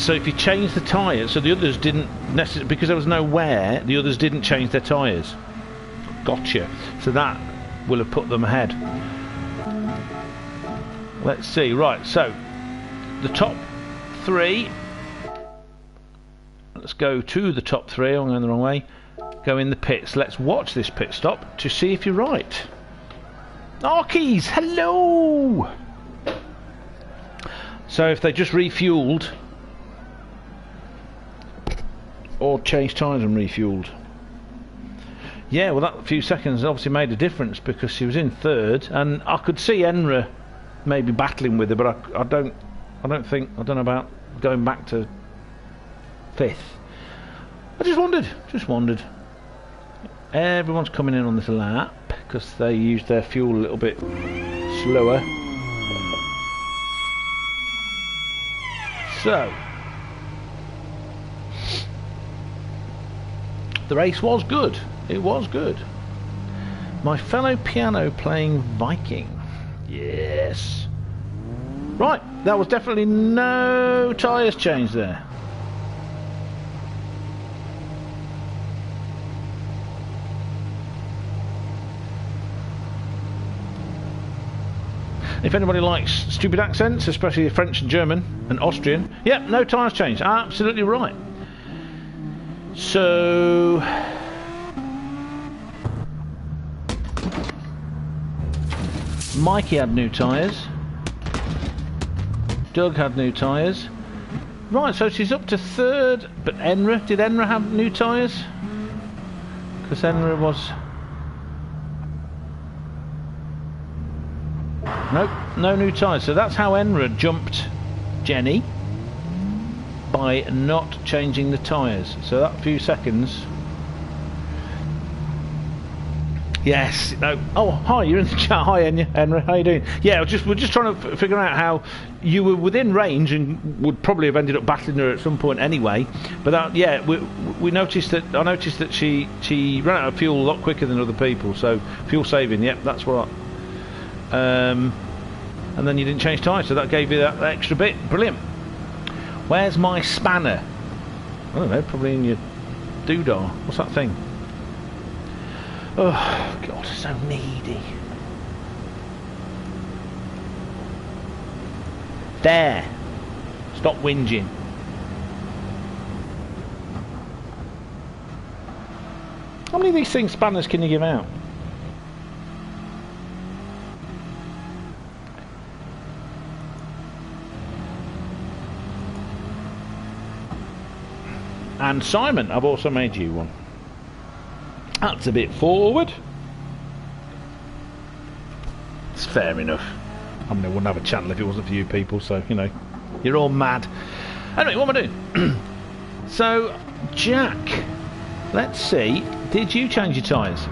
So if you change the tyres, so the others didn't necessarily, because there was no wear, the others didn't change their tyres. Gotcha. So that will have put them ahead. Let's see. Right, so the top three. Let's go to the top three. I'm going the wrong way. Go in the pits. Let's watch this pit stop to see if you're right. Arkies, hello! So if they just refueled or changed tyres and refueled. Yeah, well, that few seconds obviously made a difference because she was in third, and I could see Enra maybe battling with her, but I don't know about going back to fifth. I just wondered. Everyone's coming in on this lap because they used their fuel a little bit slower. So the race was good. It was good. My fellow piano playing Viking. Yes. Right, that was definitely no tyres changed there. If anybody likes stupid accents, especially French and German and Austrian, yep, no tyres changed. Absolutely right. So Mikey had new tyres. Doug had new tyres. Right, so she's up to third. But Enra, did Enra have new tyres? Because Enra was... Nope, no new tyres. So that's how Enra jumped Jenny, by not changing the tyres. So that few seconds. Yes. No. Oh, hi. You're in the chat. Hi, Enra. How you doing? Yeah. We're just trying to figure out how you were within range and would probably have ended up battling her at some point anyway. But that, yeah, we noticed that. I noticed that she ran out of fuel a lot quicker than other people. So fuel saving. Yep, that's what. And then you didn't change tyres, so that gave you that extra bit. Brilliant. Where's my spanner? I don't know, probably in your doodah. What's that thing? Oh, God, so needy. There. Stop whinging. How many of these things spanners can you give out? And Simon, I've also made you one. That's a bit forward. It's fair enough. I mean, I wouldn't have a channel if it wasn't for you people, so, you know, you're all mad. Anyway, what am I doing? So, Jack, let's see, did you change your tyres?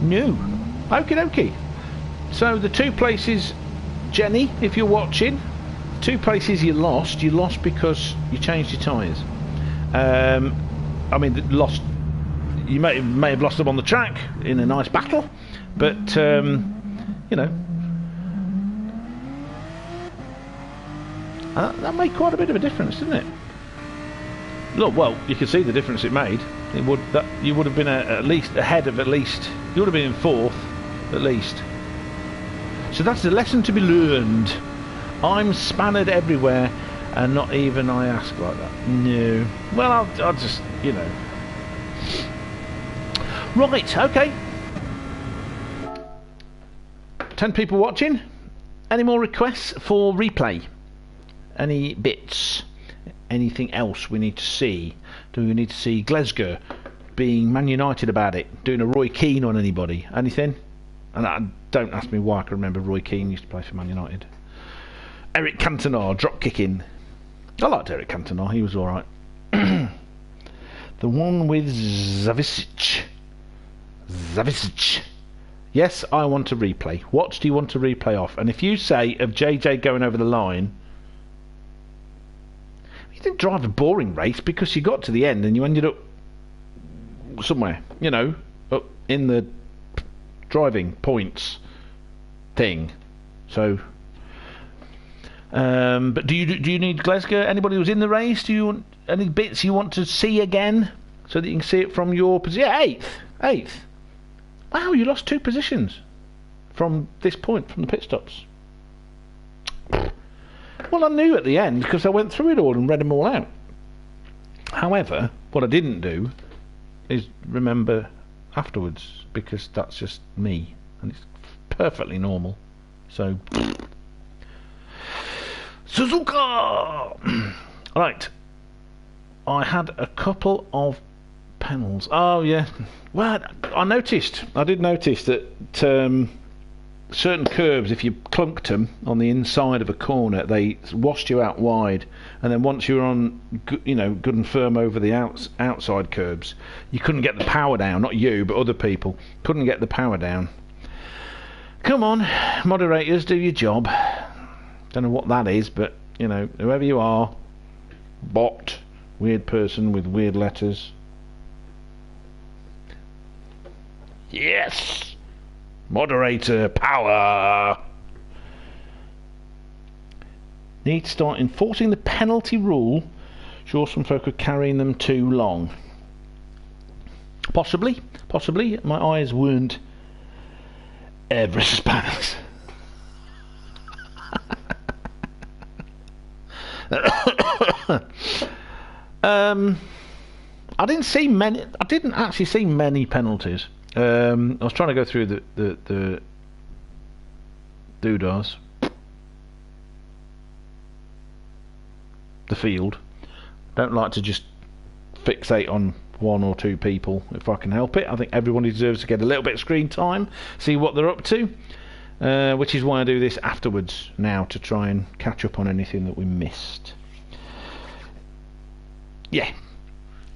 No. Okie dokie. So the two places, Jenny, if you're watching, two places you lost because you changed your tyres. I mean, lost. You may have lost them on the track in a nice battle, but you know, that made quite a bit of a difference, didn't it? Look, well, you can see the difference it made. You would have been at least ahead of you would have been in fourth at least. So that's the lesson to be learned. I'm spannered everywhere, and not even I ask like that. No. Well, I'll just, you know. Right, okay. 10 people watching. Any more requests for replay? Any bits? Anything else we need to see? Do we need to see Glasgow being Man United about it? Doing a Roy Keane on anybody? Anything? And don't ask me why I can remember Roy Keane used to play for Man United. Eric Cantona, drop kicking. I liked Eric Cantona, he was alright. The one with Zavisic. Yes, I want to replay. What do you want to replay off? And if you say of JJ going over the line, you didn't drive a boring race because you got to the end and you ended up somewhere, you know, up in the driving points thing. So but do you need Glasgow? Anybody who's in the race? Do you want any bits you want to see again so that you can see it from your position? Yeah, eighth. Wow, you lost 2 positions from this point, from the pit stops. Well, I knew at the end because I went through it all and read them all out. However, what I didn't do is remember afterwards, because that's just me and it's perfectly normal. So Suzuka. Right, I had a couple of panels. Oh yeah, well, I did notice that certain curbs, if you clunked them on the inside of a corner, they washed you out wide, and then once you were on, you know, good and firm over the outside curbs, you couldn't get the power down. Not you, but other people couldn't get the power down. Come on, moderators, do your job. Don't know what that is, but you know, whoever you are, bot, weird person with weird letters. Yes! Moderator power! Need to start enforcing the penalty rule. Sure, some folk are carrying them too long. Possibly. My eyes weren't ever spanners. I didn't actually see many penalties. I was trying to go through the doodahs, the field. Don't like to just fixate on 1 or 2 people if I can help it. I think everybody deserves to get a little bit of screen time, see what they're up to, which is why I do this afterwards now, to try and catch up on anything that we missed. Yeah.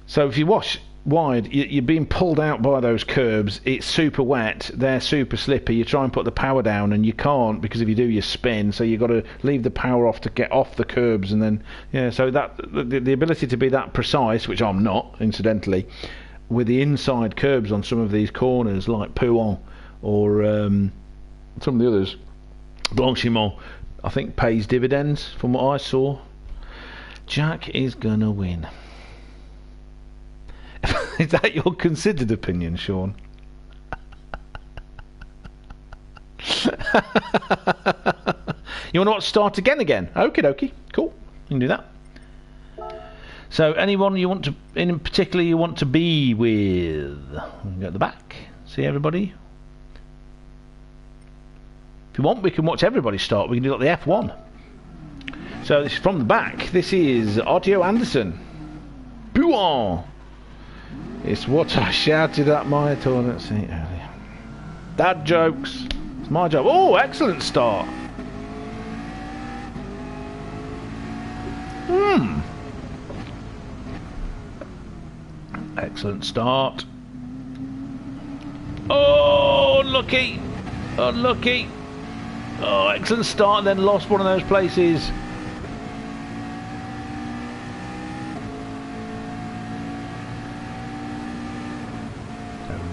So if you watch wide, you're being pulled out by those curbs. It's super wet, they're super slippy. You try and put the power down and you can't, because if you do you spin, so you've got to leave the power off to get off the curbs. And then so that the ability to be that precise, which I'm not incidentally, with the inside curbs on some of these corners like Pouan or some of the others, Blanchimont, I think pays dividends from what I saw. Jack is gonna win. Is that your considered opinion, Sean? You want to watch start again? Okie dokie, cool. You can do that. So, anyone you want to, in particular, you want to be with? Go at the back. See everybody. If you want, we can watch everybody start. We can do like the F1. So this is from the back. This is Audio Anderson. Pouan. It's what I shouted at my toilet seat earlier. Dad jokes. It's my job. Oh, excellent start. Excellent start. Oh, unlucky. Unlucky. Oh, excellent start, and then lost one of those places.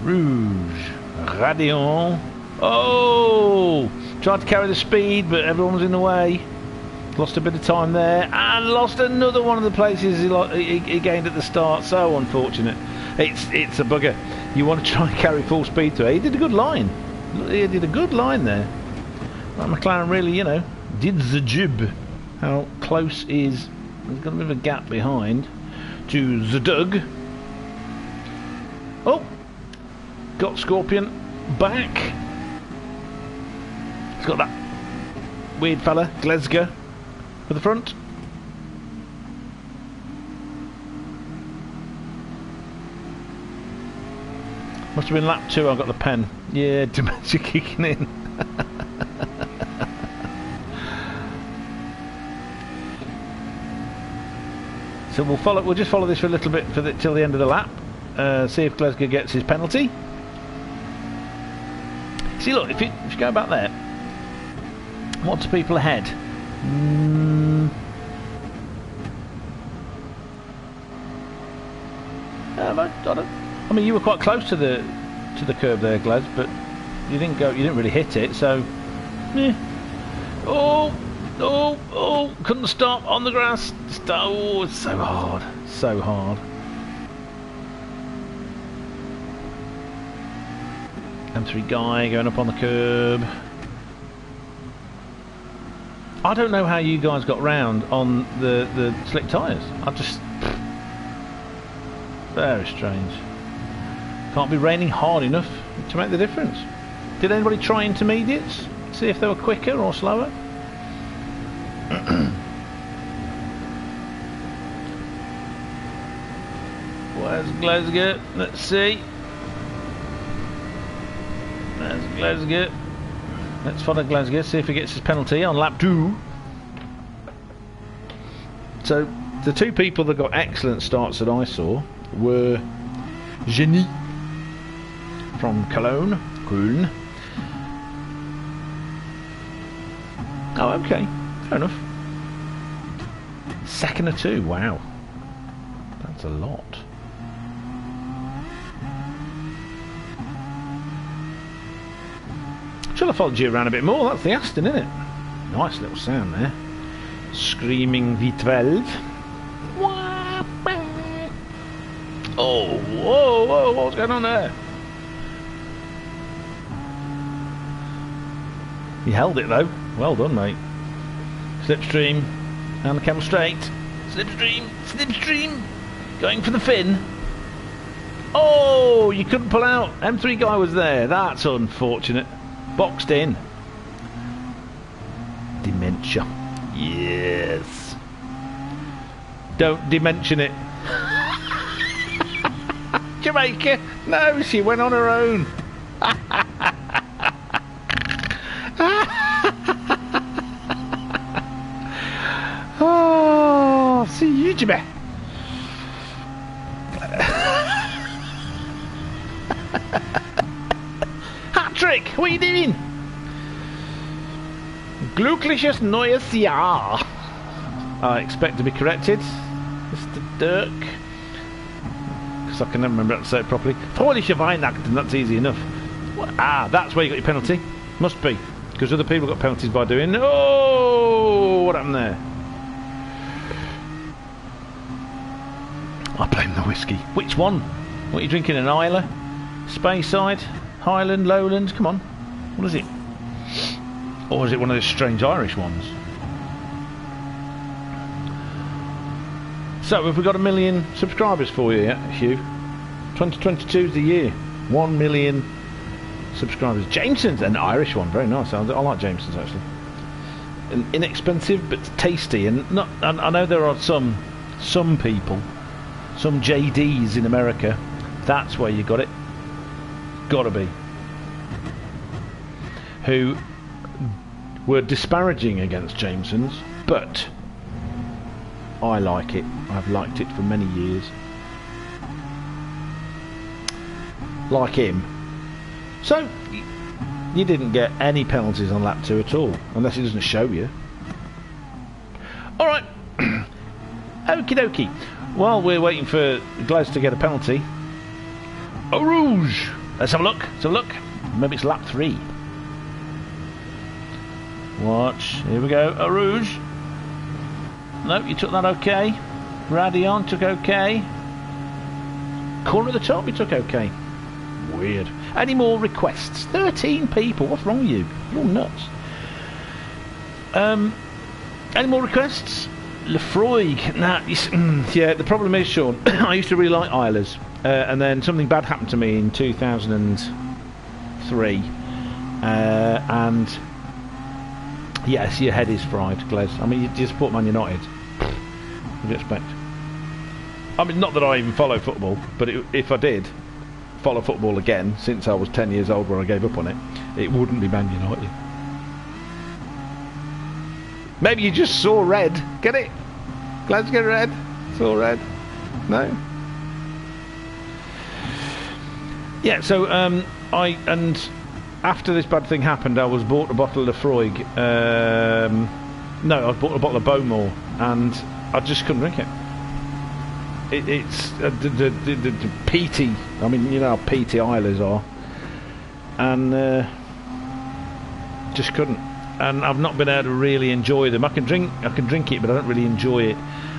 Rouge, Radion. Oh! Tried to carry the speed, but everyone was in the way. Lost a bit of time there, and lost another one of the places he gained at the start. So unfortunate. It's a bugger. You want to try and carry full speed through. He did a good line. He did a good line there. Well, McLaren really, you know, did the job. How close is... There's got a bit of a gap behind to the Doug. Oh! Got Scorpion back. He's got that weird fella, Glasgow, for the front. Must have been lap 2 I got the pen. Yeah, dementia kicking in. So we'll just follow this for a little bit till the end of the lap. See if Glasgow gets his penalty. See, look, if you go back there, what's the people ahead? I mean, you were quite close to the curb there, Glaz, but you didn't really hit it. So, yeah. Oh! Couldn't stop on the grass. Oh, it's so hard, so hard. M3 guy going up on the curb. I don't know how you guys got round on the slick tyres. Very strange. Can't be raining hard enough to make the difference. Did anybody try intermediates? See if they were quicker or slower? Where's Glasgow? Let's see. There's Glasgow. Let's follow Glasgow, see if he gets his penalty on lap 2. So, the two people that got excellent starts that I saw were Genie from Cologne. Oh, okay. Fair enough. Second of 2, wow. That's a lot. Should have followed you around a bit more. That's the Aston, isn't it? Nice little sound there. Screaming V12. Oh, whoa, what's going on there? He held it though. Well done, mate. Slipstream. And the camel straight. Slipstream. Going for the fin. Oh, you couldn't pull out. M3 guy was there. That's unfortunate. Boxed in. Dementia. Yes. Don't dimension it. Jamaica. No, she went on her own. Oh, see you, Jimmy. Hatrick, what are you doing? Glückliches neues Jahr. I expect to be corrected, Mr. Dirk. Because I can never remember how to say it properly. Fröhliche Weihnachten, that's easy enough. Ah, that's where you got your penalty. Must be. Because other people got penalties by doing... Oh, what happened there? I blame the whiskey. Which one? What are you drinking, an Isla? Speyside? Highland? Lowlands? Come on. What is it? Or is it one of those strange Irish ones? So, have we got 1 million subscribers for you yet, Hugh? 2022 is the year. 1 million subscribers. Jameson's an Irish one. Very nice. I like Jameson's, actually. And inexpensive, but tasty. And not. I know there are some people, some JDs in America. That's where you got it. Gotta be. Who were disparaging against Jameson's, but I like it. I've liked it for many years. Like him. So, You didn't get any penalties on lap 2 at all, unless it doesn't show you. Alright. Okie dokie. While we're waiting for Glaz to get a penalty. Eau Rouge! Let's have a look. Let's have a look. Maybe it's lap 3. Watch. Here we go. Eau Rouge. Nope, you took that okay. Radion took okay. Corner at the top, you took okay. Weird. Any more requests? 13 people. What's wrong with you? You're all nuts. Any more requests? Lefroy. Nah, yeah, the problem is, Sean, I used to really like Islers. And then something bad happened to me in 2003. And yes, your head is fried, Glez. I mean, you support Man United. What do you expect? I mean, not that I even follow football, but if I did follow football again, since I was 10 years old where I gave up on it, it wouldn't be Man United. Maybe you just saw red. Get it? Glad to get red. Saw red. No? Yeah, so and after this bad thing happened, I was bought a bottle of Lefroy. No, I bought a bottle of Bowmore, and I just couldn't drink it. It's the peaty. I mean, you know how peaty Islers are, and just couldn't. And I've not been able to really enjoy them. I can drink it, but I don't really enjoy it.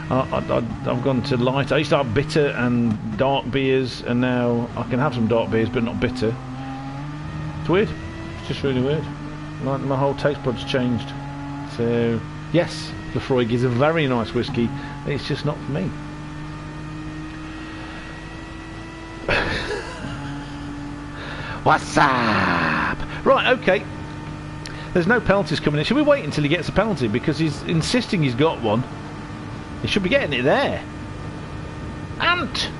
I've gone to light. I used to have bitter and dark beers, and now I can have some dark beers, but not bitter. It's weird. It's just really weird. My whole taste buds changed. So yes, Lefroy is a very nice whiskey. It's just not for me. What's up? Right, okay. There's no penalties coming in. Should we wait until he gets a penalty? Because he's insisting he's got one. He should be getting it there. Ant!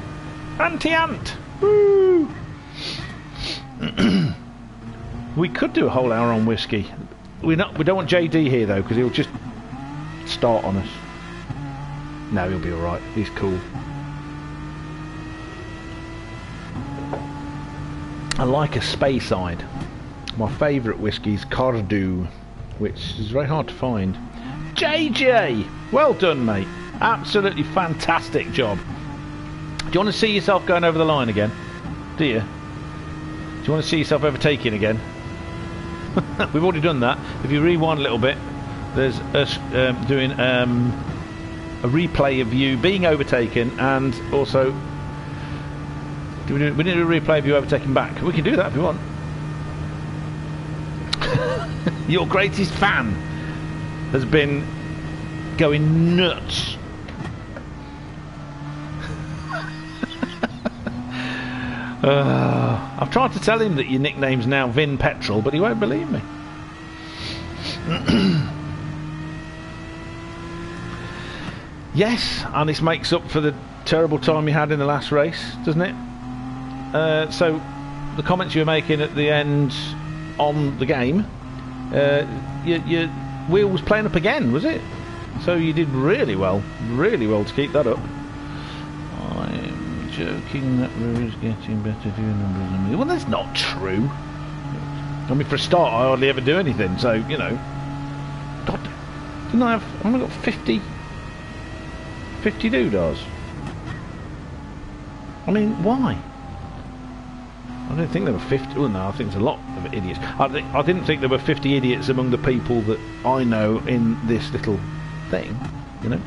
Anti-ant! Woo! We could do a whole hour on whiskey. We don't want JD here though, because he'll just start on us. No, he'll be alright. He's cool. I like a Speyside. My favourite whiskey is Cardew, which is very hard to find. JJ! Well done, mate. Absolutely fantastic job. Do you want to see yourself going over the line again? Do you? Do you want to see yourself overtaking again? We've already done that. If you rewind a little bit, there's us doing a replay of you being overtaken, and also we need a replay of you overtaking back. We can do that if you want. Your greatest fan has been going nuts. I've tried to tell him that your nickname's now Vin Petrol, but he won't believe me. Yes, and this makes up for the terrible time you had in the last race, doesn't it? So the comments you were making at the end on the game, your wheel was playing up again, was it? So you did really well to keep that up. I'm joking that Rory's getting better few numbers than me. Well, that's not true. I mean, for a start, I hardly ever do anything, so, you know. God, didn't I have... I've only got 50 doodahs. I mean, why? I don't think there were 50... Oh, no, I think there's a lot of idiots. I didn't think there were 50 idiots among the people that I know in this little thing, you know.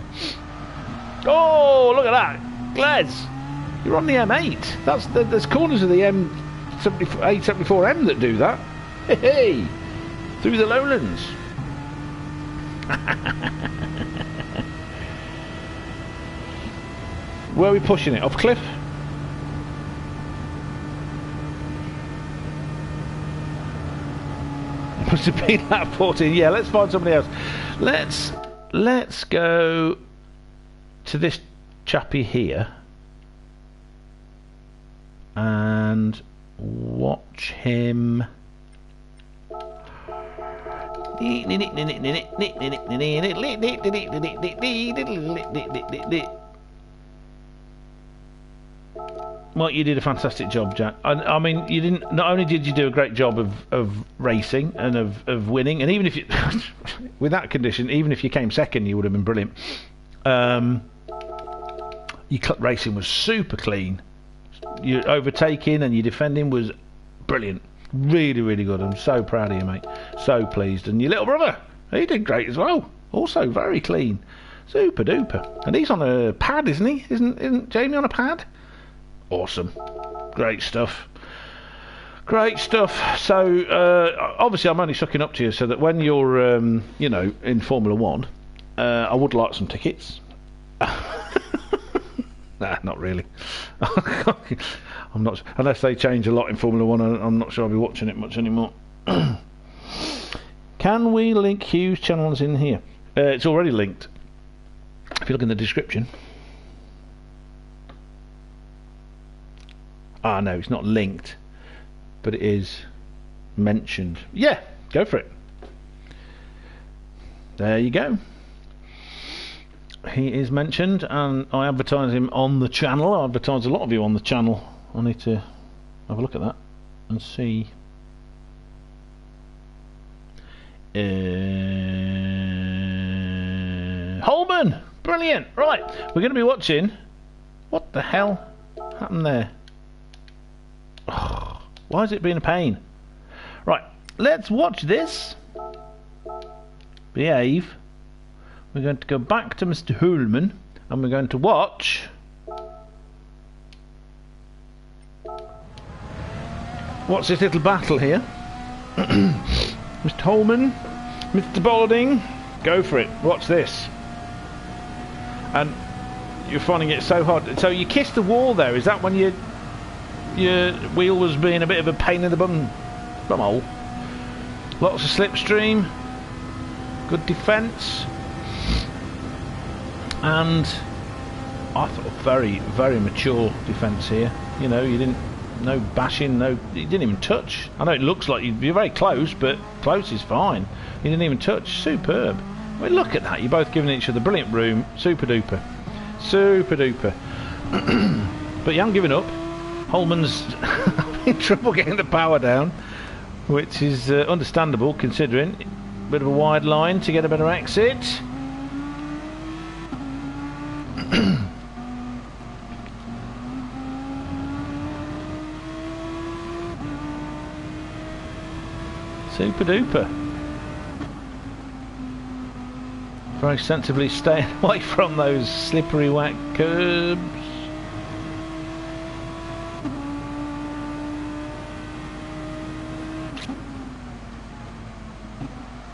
Oh, look at that! Glez! You're on the M8. There's corners of the A74M that do that. Hey! Through the lowlands. Where are we pushing it? Off cliff? It must have been that 14. Yeah, let's find somebody else. Let's go to this chappie here and watch him. Well, you did a fantastic job, Jack. I mean, you didn't. Not only did you do a great job of racing and of winning, and even if you, with that condition, even if you came second, you would have been brilliant. Your racing was super clean. Your overtaking and your defending was brilliant. Really, really good. I'm so proud of you, mate. So pleased. And your little brother, he did great as well. Also very clean. Super duper. And he's on a pad, isn't he? Isn't Jamie on a pad? Awesome. Great stuff. Great stuff. So, obviously I'm only sucking up to you so that when you're, you know, in Formula 1, I would like some tickets. Nah, not really. I'm not, unless they change a lot in Formula 1, I'm not sure I'll be watching it much anymore. Can we link Hugh's channels in here? It's already linked. If you look in the description. Ah, no, it's not linked, but it is mentioned. Yeah, go for it. There you go. He is mentioned, and I advertise him on the channel. I advertise a lot of you on the channel. I need to have a look at that and see. Holman! Brilliant! Right, we're going to be watching. What the hell happened there? Oh, why is it being a pain? Right, let's watch this. Behave. We're going to go back to Mr. Holman and we're going to watch. What's this little battle here? Mr. Holman, Mr. Balding, go for it. Watch this. And you're finding it so hard. So you kissed the wall there. Is that when your wheel was being a bit of a pain in the bum hole? Lots of slipstream. Good defence. And I thought very, very mature defence here. You know, you didn't, no bashing, no, you didn't even touch. I know it looks like you're very close, but close is fine. You didn't even touch. Superb. I mean, look at that. You're both giving each other brilliant room. Super duper. Super duper. But you haven't given up. Holman's in trouble getting the power down, which is understandable considering. Bit of a wide line to get a better exit. Super duper. Very sensibly staying away from those slippery whack curbs.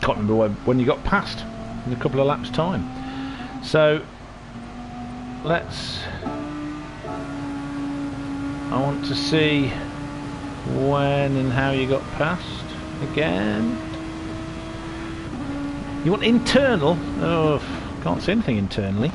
Can't remember when you got past in a couple of laps time. So let's, I want to see when and how you got past again. You want internal? Oh, can't see anything internally.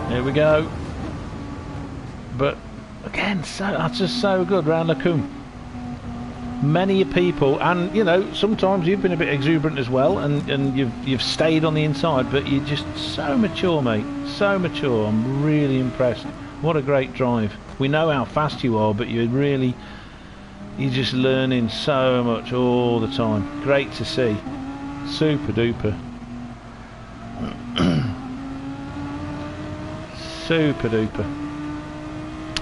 Here we go. But again, that's just so good round Lacombe. Many people, and you know, sometimes you've been a bit exuberant as well, and you've stayed on the inside, but you're just so mature, mate. So mature. I'm really impressed. What a great drive. We know how fast you are, but you're just learning so much all the time. Great to see. Super duper. Super duper.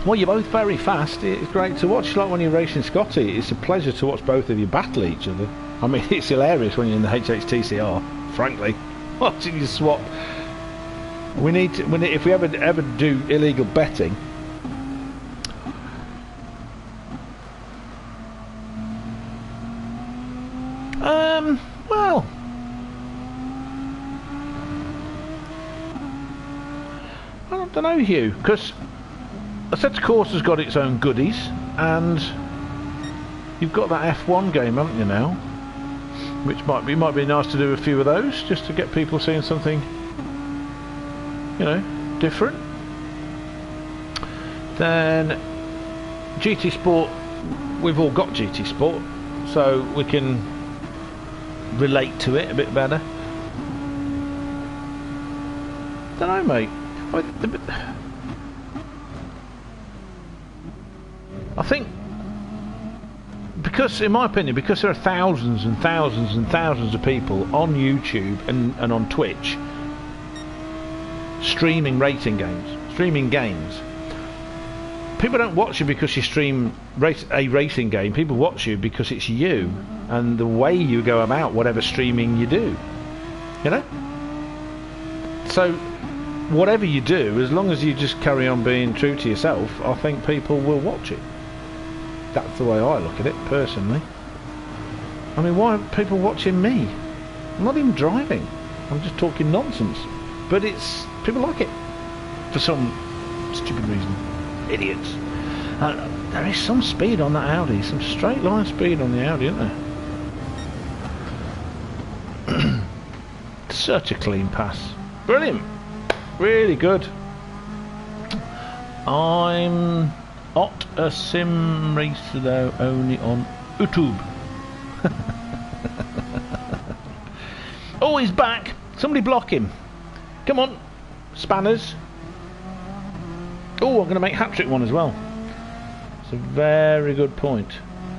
Well, you're both very fast. It's great to watch. It's like when you're racing Scotty. It's a pleasure to watch both of you battle each other. I mean, it's hilarious when you're in the HHTCR, frankly. Watching you swap. We need to, if we ever do illegal betting. Well, I don't know, Hugh, because I said the course has got its own goodies, and you've got that F1 game, haven't you now? Which might be nice to do a few of those, just to get people seeing something, you know, different. Then GT Sport, we've all got GT Sport, so we can relate to it a bit better. Don't know, mate. I think, because, in my opinion, because there are thousands and thousands and thousands of people on YouTube and on Twitch streaming games. People don't watch you because you stream a racing game. People watch you because it's you and the way you go about whatever streaming you do. You know? So, whatever you do, as long as you just carry on being true to yourself, I think people will watch it. That's the way I look at it, personally. I mean, why are people watching me? I'm not even driving. I'm just talking nonsense. But people like it. For some stupid reason. Idiots. There is some speed on that Audi. Some straight line speed on the Audi, isn't there? Such a clean pass. Brilliant. Really good. I'm not a sim racer though, only on YouTube. Oh, he's back. Somebody block him. Come on, spanners. Oh, I'm going to make Hatrick one as well. It's a very good point.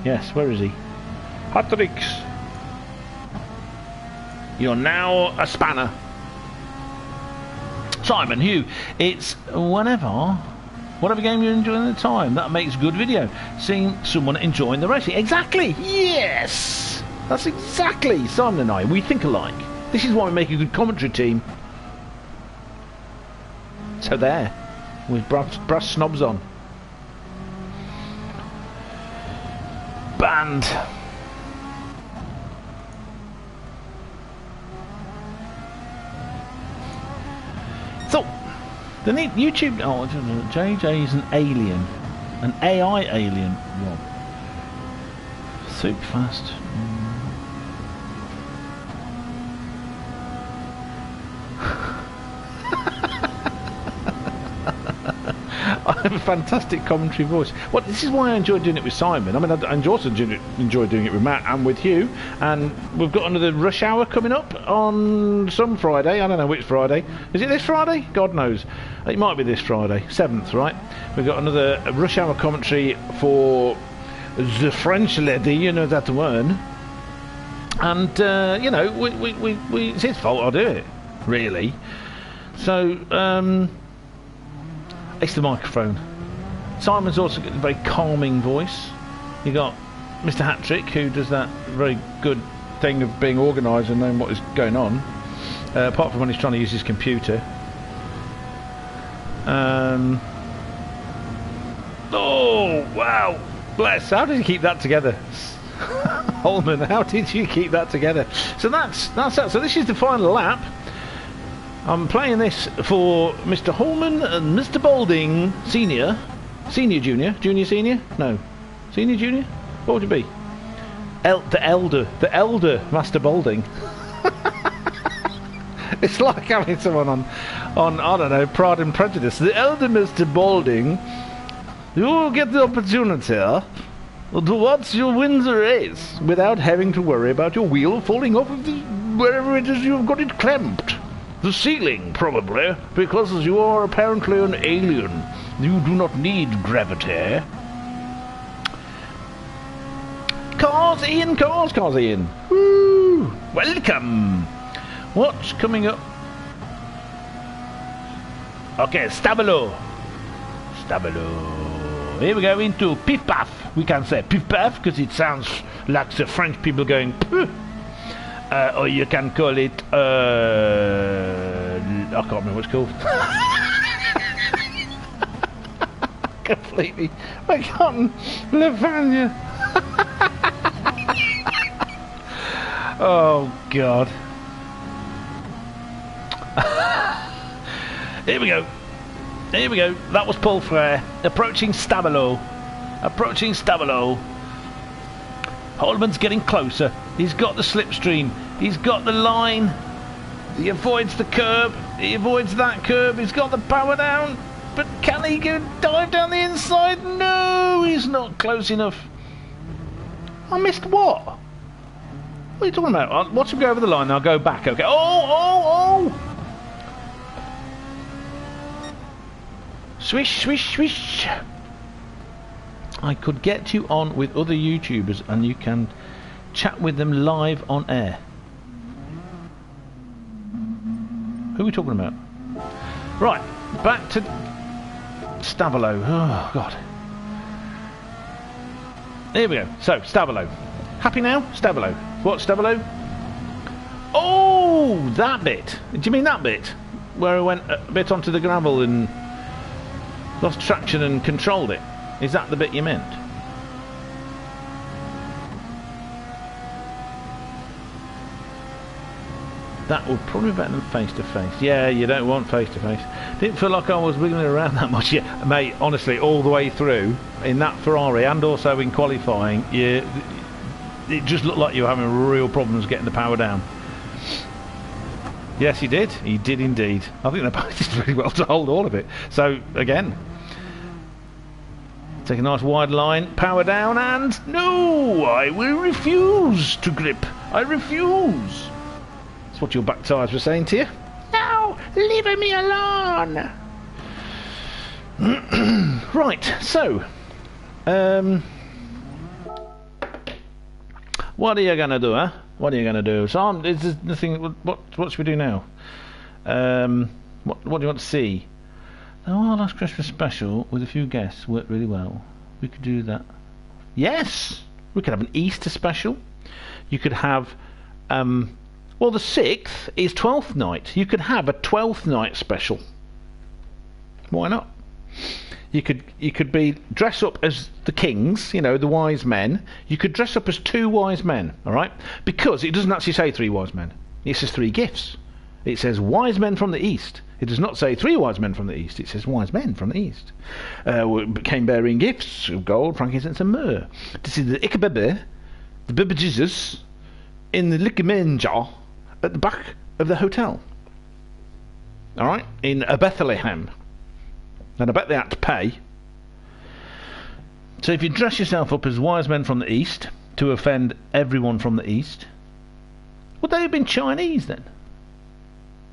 Yes, where is he? Hatricks. You're now a spanner. Simon, Hugh, it's whatever game you're enjoying at the time. That makes good video. Seeing someone enjoying the racing. Exactly! Yes! That's exactly Simon and I. We think alike. This is why we make a good commentary team. So there. With brass snobs on. Banned. So, the need YouTube. Oh, JJ's an alien, an AI alien. What? Super fast. I have a fantastic commentary voice. Well, this is why I enjoy doing it with Simon. I mean, I also enjoy doing it with Matt and with Hugh. And we've got another rush hour coming up on some Friday. I don't know which Friday. Is it this Friday? God knows. It might be this Friday, 7th, right? We've got another rush hour commentary for the French lady, you know that one. And, you know, it's his fault I'll do it, really. So, it's the microphone. Simon's also got a very calming voice. You got Mr. Hatrick, who does that very good thing of being organised and knowing what is going on. Apart from when he's trying to use his computer. Oh wow! Bless. How did you keep that together, Holman? How did you keep that together? So that's that. So this is the final lap. I'm playing this for Mr. Holman and Mr. Balding, Senior, Junior, Senior? No, Senior, Junior? What would it be? The elder Master Balding. It's like having someone on I don't know, Pride and Prejudice. The elder Mr. Balding, you will get the opportunity to watch you win the race without having to worry about your wheel falling off of wherever it is you've got it clamped. The ceiling, probably, because you are apparently an alien. You do not need gravity. Cars in. Woo! Welcome. What's coming up? Okay, Stabilo. Here we go into Piff Paff. We can say Piff Paff because it sounds like the French people going Puh. Or you can call it, I can't remember what it's called. Completely. I can't. Lavagna. Oh, God. Here we go. Here we go. That was Paul Frere. Approaching Stabilo. Approaching Stabilo. Holman's getting closer. He's got the slipstream. He's got the line. He avoids the curb. He avoids that curb. He's got the power down. But can he go dive down the inside? No, he's not close enough. I missed what? What are you talking about? I'll watch him go over the line and I'll go back. Okay. Oh! Swish, swish, swish. I could get you on with other YouTubers and you can chat with them live on air. Who are we talking about? Right, back to Stabilo. Oh, God. Here we go. So, Stabilo. Happy now? Stabilo. What, Stabilo? Oh, that bit. Do you mean that bit? Where I went a bit onto the gravel and lost traction and controlled it? Is that the bit you meant? That would probably be better than face-to-face. Yeah, you don't want face-to-face. Didn't feel like I was wiggling around that much. Yeah, mate, honestly, all the way through, in that Ferrari and also in qualifying, it just looked like you were having real problems getting the power down. Yes, he did. He did indeed. I think the bike did really well to hold all of it. So, again, take a nice wide line, power down, and no, I will refuse to grip. I refuse. That's what your back tyres were saying to you. No, leave me alone. Right, so, what are you gonna do, huh? What are you gonna do? So, there's nothing. What should we do now? What do you want to see? Oh, our last Christmas special with a few guests worked really well. We could do that. Yes! We could have an Easter special. You could have, well, the 6th is 12th night. You could have a 12th night special. Why not? You could be dress up as the kings, you know, the wise men. You could dress up as 2 wise men, all right? Because it doesn't actually say 3 wise men. It says 3 gifts. It says wise men from the east. It does not say 3 wise men from the east. It says wise men from the east. Came bearing gifts of gold, frankincense, and myrrh. To see the Ichabod, the baby Jesus, in the liquor manger at the back of the hotel. All right, in Bethlehem. And I bet they had to pay. So if you dress yourself up as wise men from the east to offend everyone from the east, would they have been Chinese then?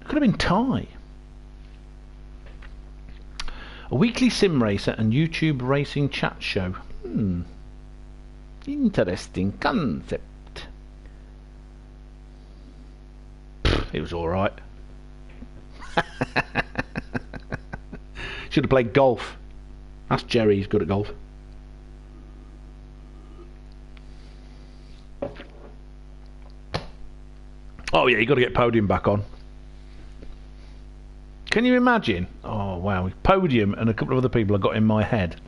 It could have been Thai. A weekly sim racer and YouTube racing chat show. Interesting concept. It was alright. Should have played golf. Ask Jerry, he's good at golf. Oh yeah, you got to get Podium back on. Can you imagine? Oh wow, Podium and a couple of other people I got in my head,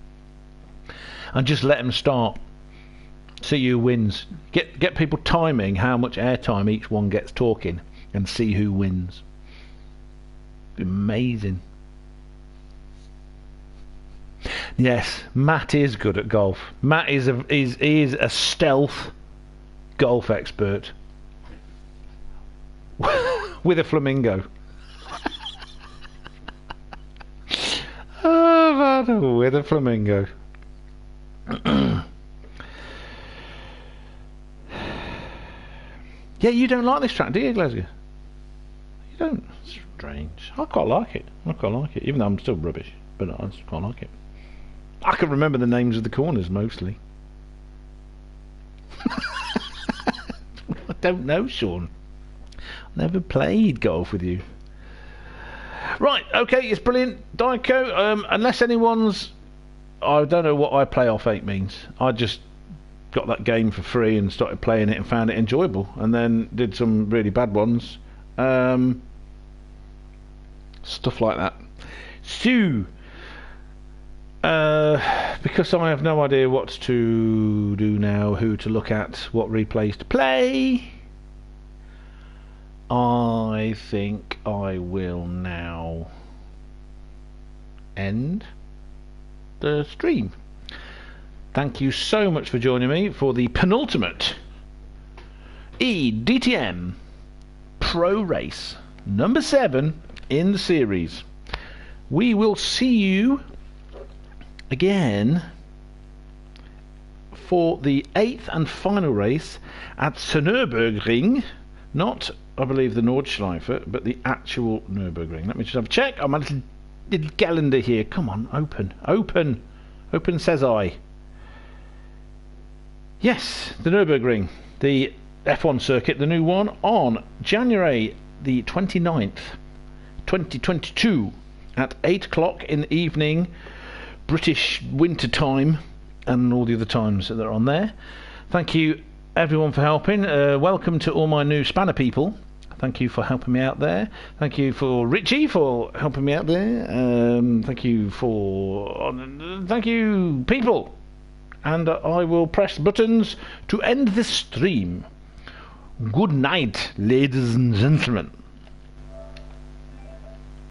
and just let them start. See who wins. Get people timing how much airtime each one gets talking, and see who wins. Amazing. Yes, Matt is good at golf. Matt is a stealth golf expert with a flamingo. Oh man, with a flamingo. Yeah, you don't like this track, do you, Glasgow? You don't? Strange. I quite like it. I quite like it, even though I'm still rubbish. But I just quite like it. I can remember the names of the corners mostly. I don't know, Sean. Never played golf with you. Right, okay, it's brilliant. Dico, unless anyone's... I don't know what I play off 8 means. I just got that game for free and started playing it and found it enjoyable. And then did some really bad ones. Stuff like that. So... because I have no idea what to do now, who to look at, what replays to play, I think I will now end the stream. Thank you so much for joining me for the penultimate eDTM Pro Race number 7 in the series. We will see you again for the 8th and final race at Nürburgring, not, I believe, the Nordschleife, but the actual Nürburgring. Let me just have a check. I'm a little calendar here. Come on, open, says I. Yes, the Nürburgring, the F1 circuit, the new one, on January the 29th, 2022 at 8 o'clock in the evening, British winter time, and all the other times that are on there. Thank you everyone for helping. Welcome to all my new Spanner people. Thank you for helping me out there. Thank you for Richie for helping me out there. Thank you people. And I will press buttons to end this stream. Good night, ladies and gentlemen.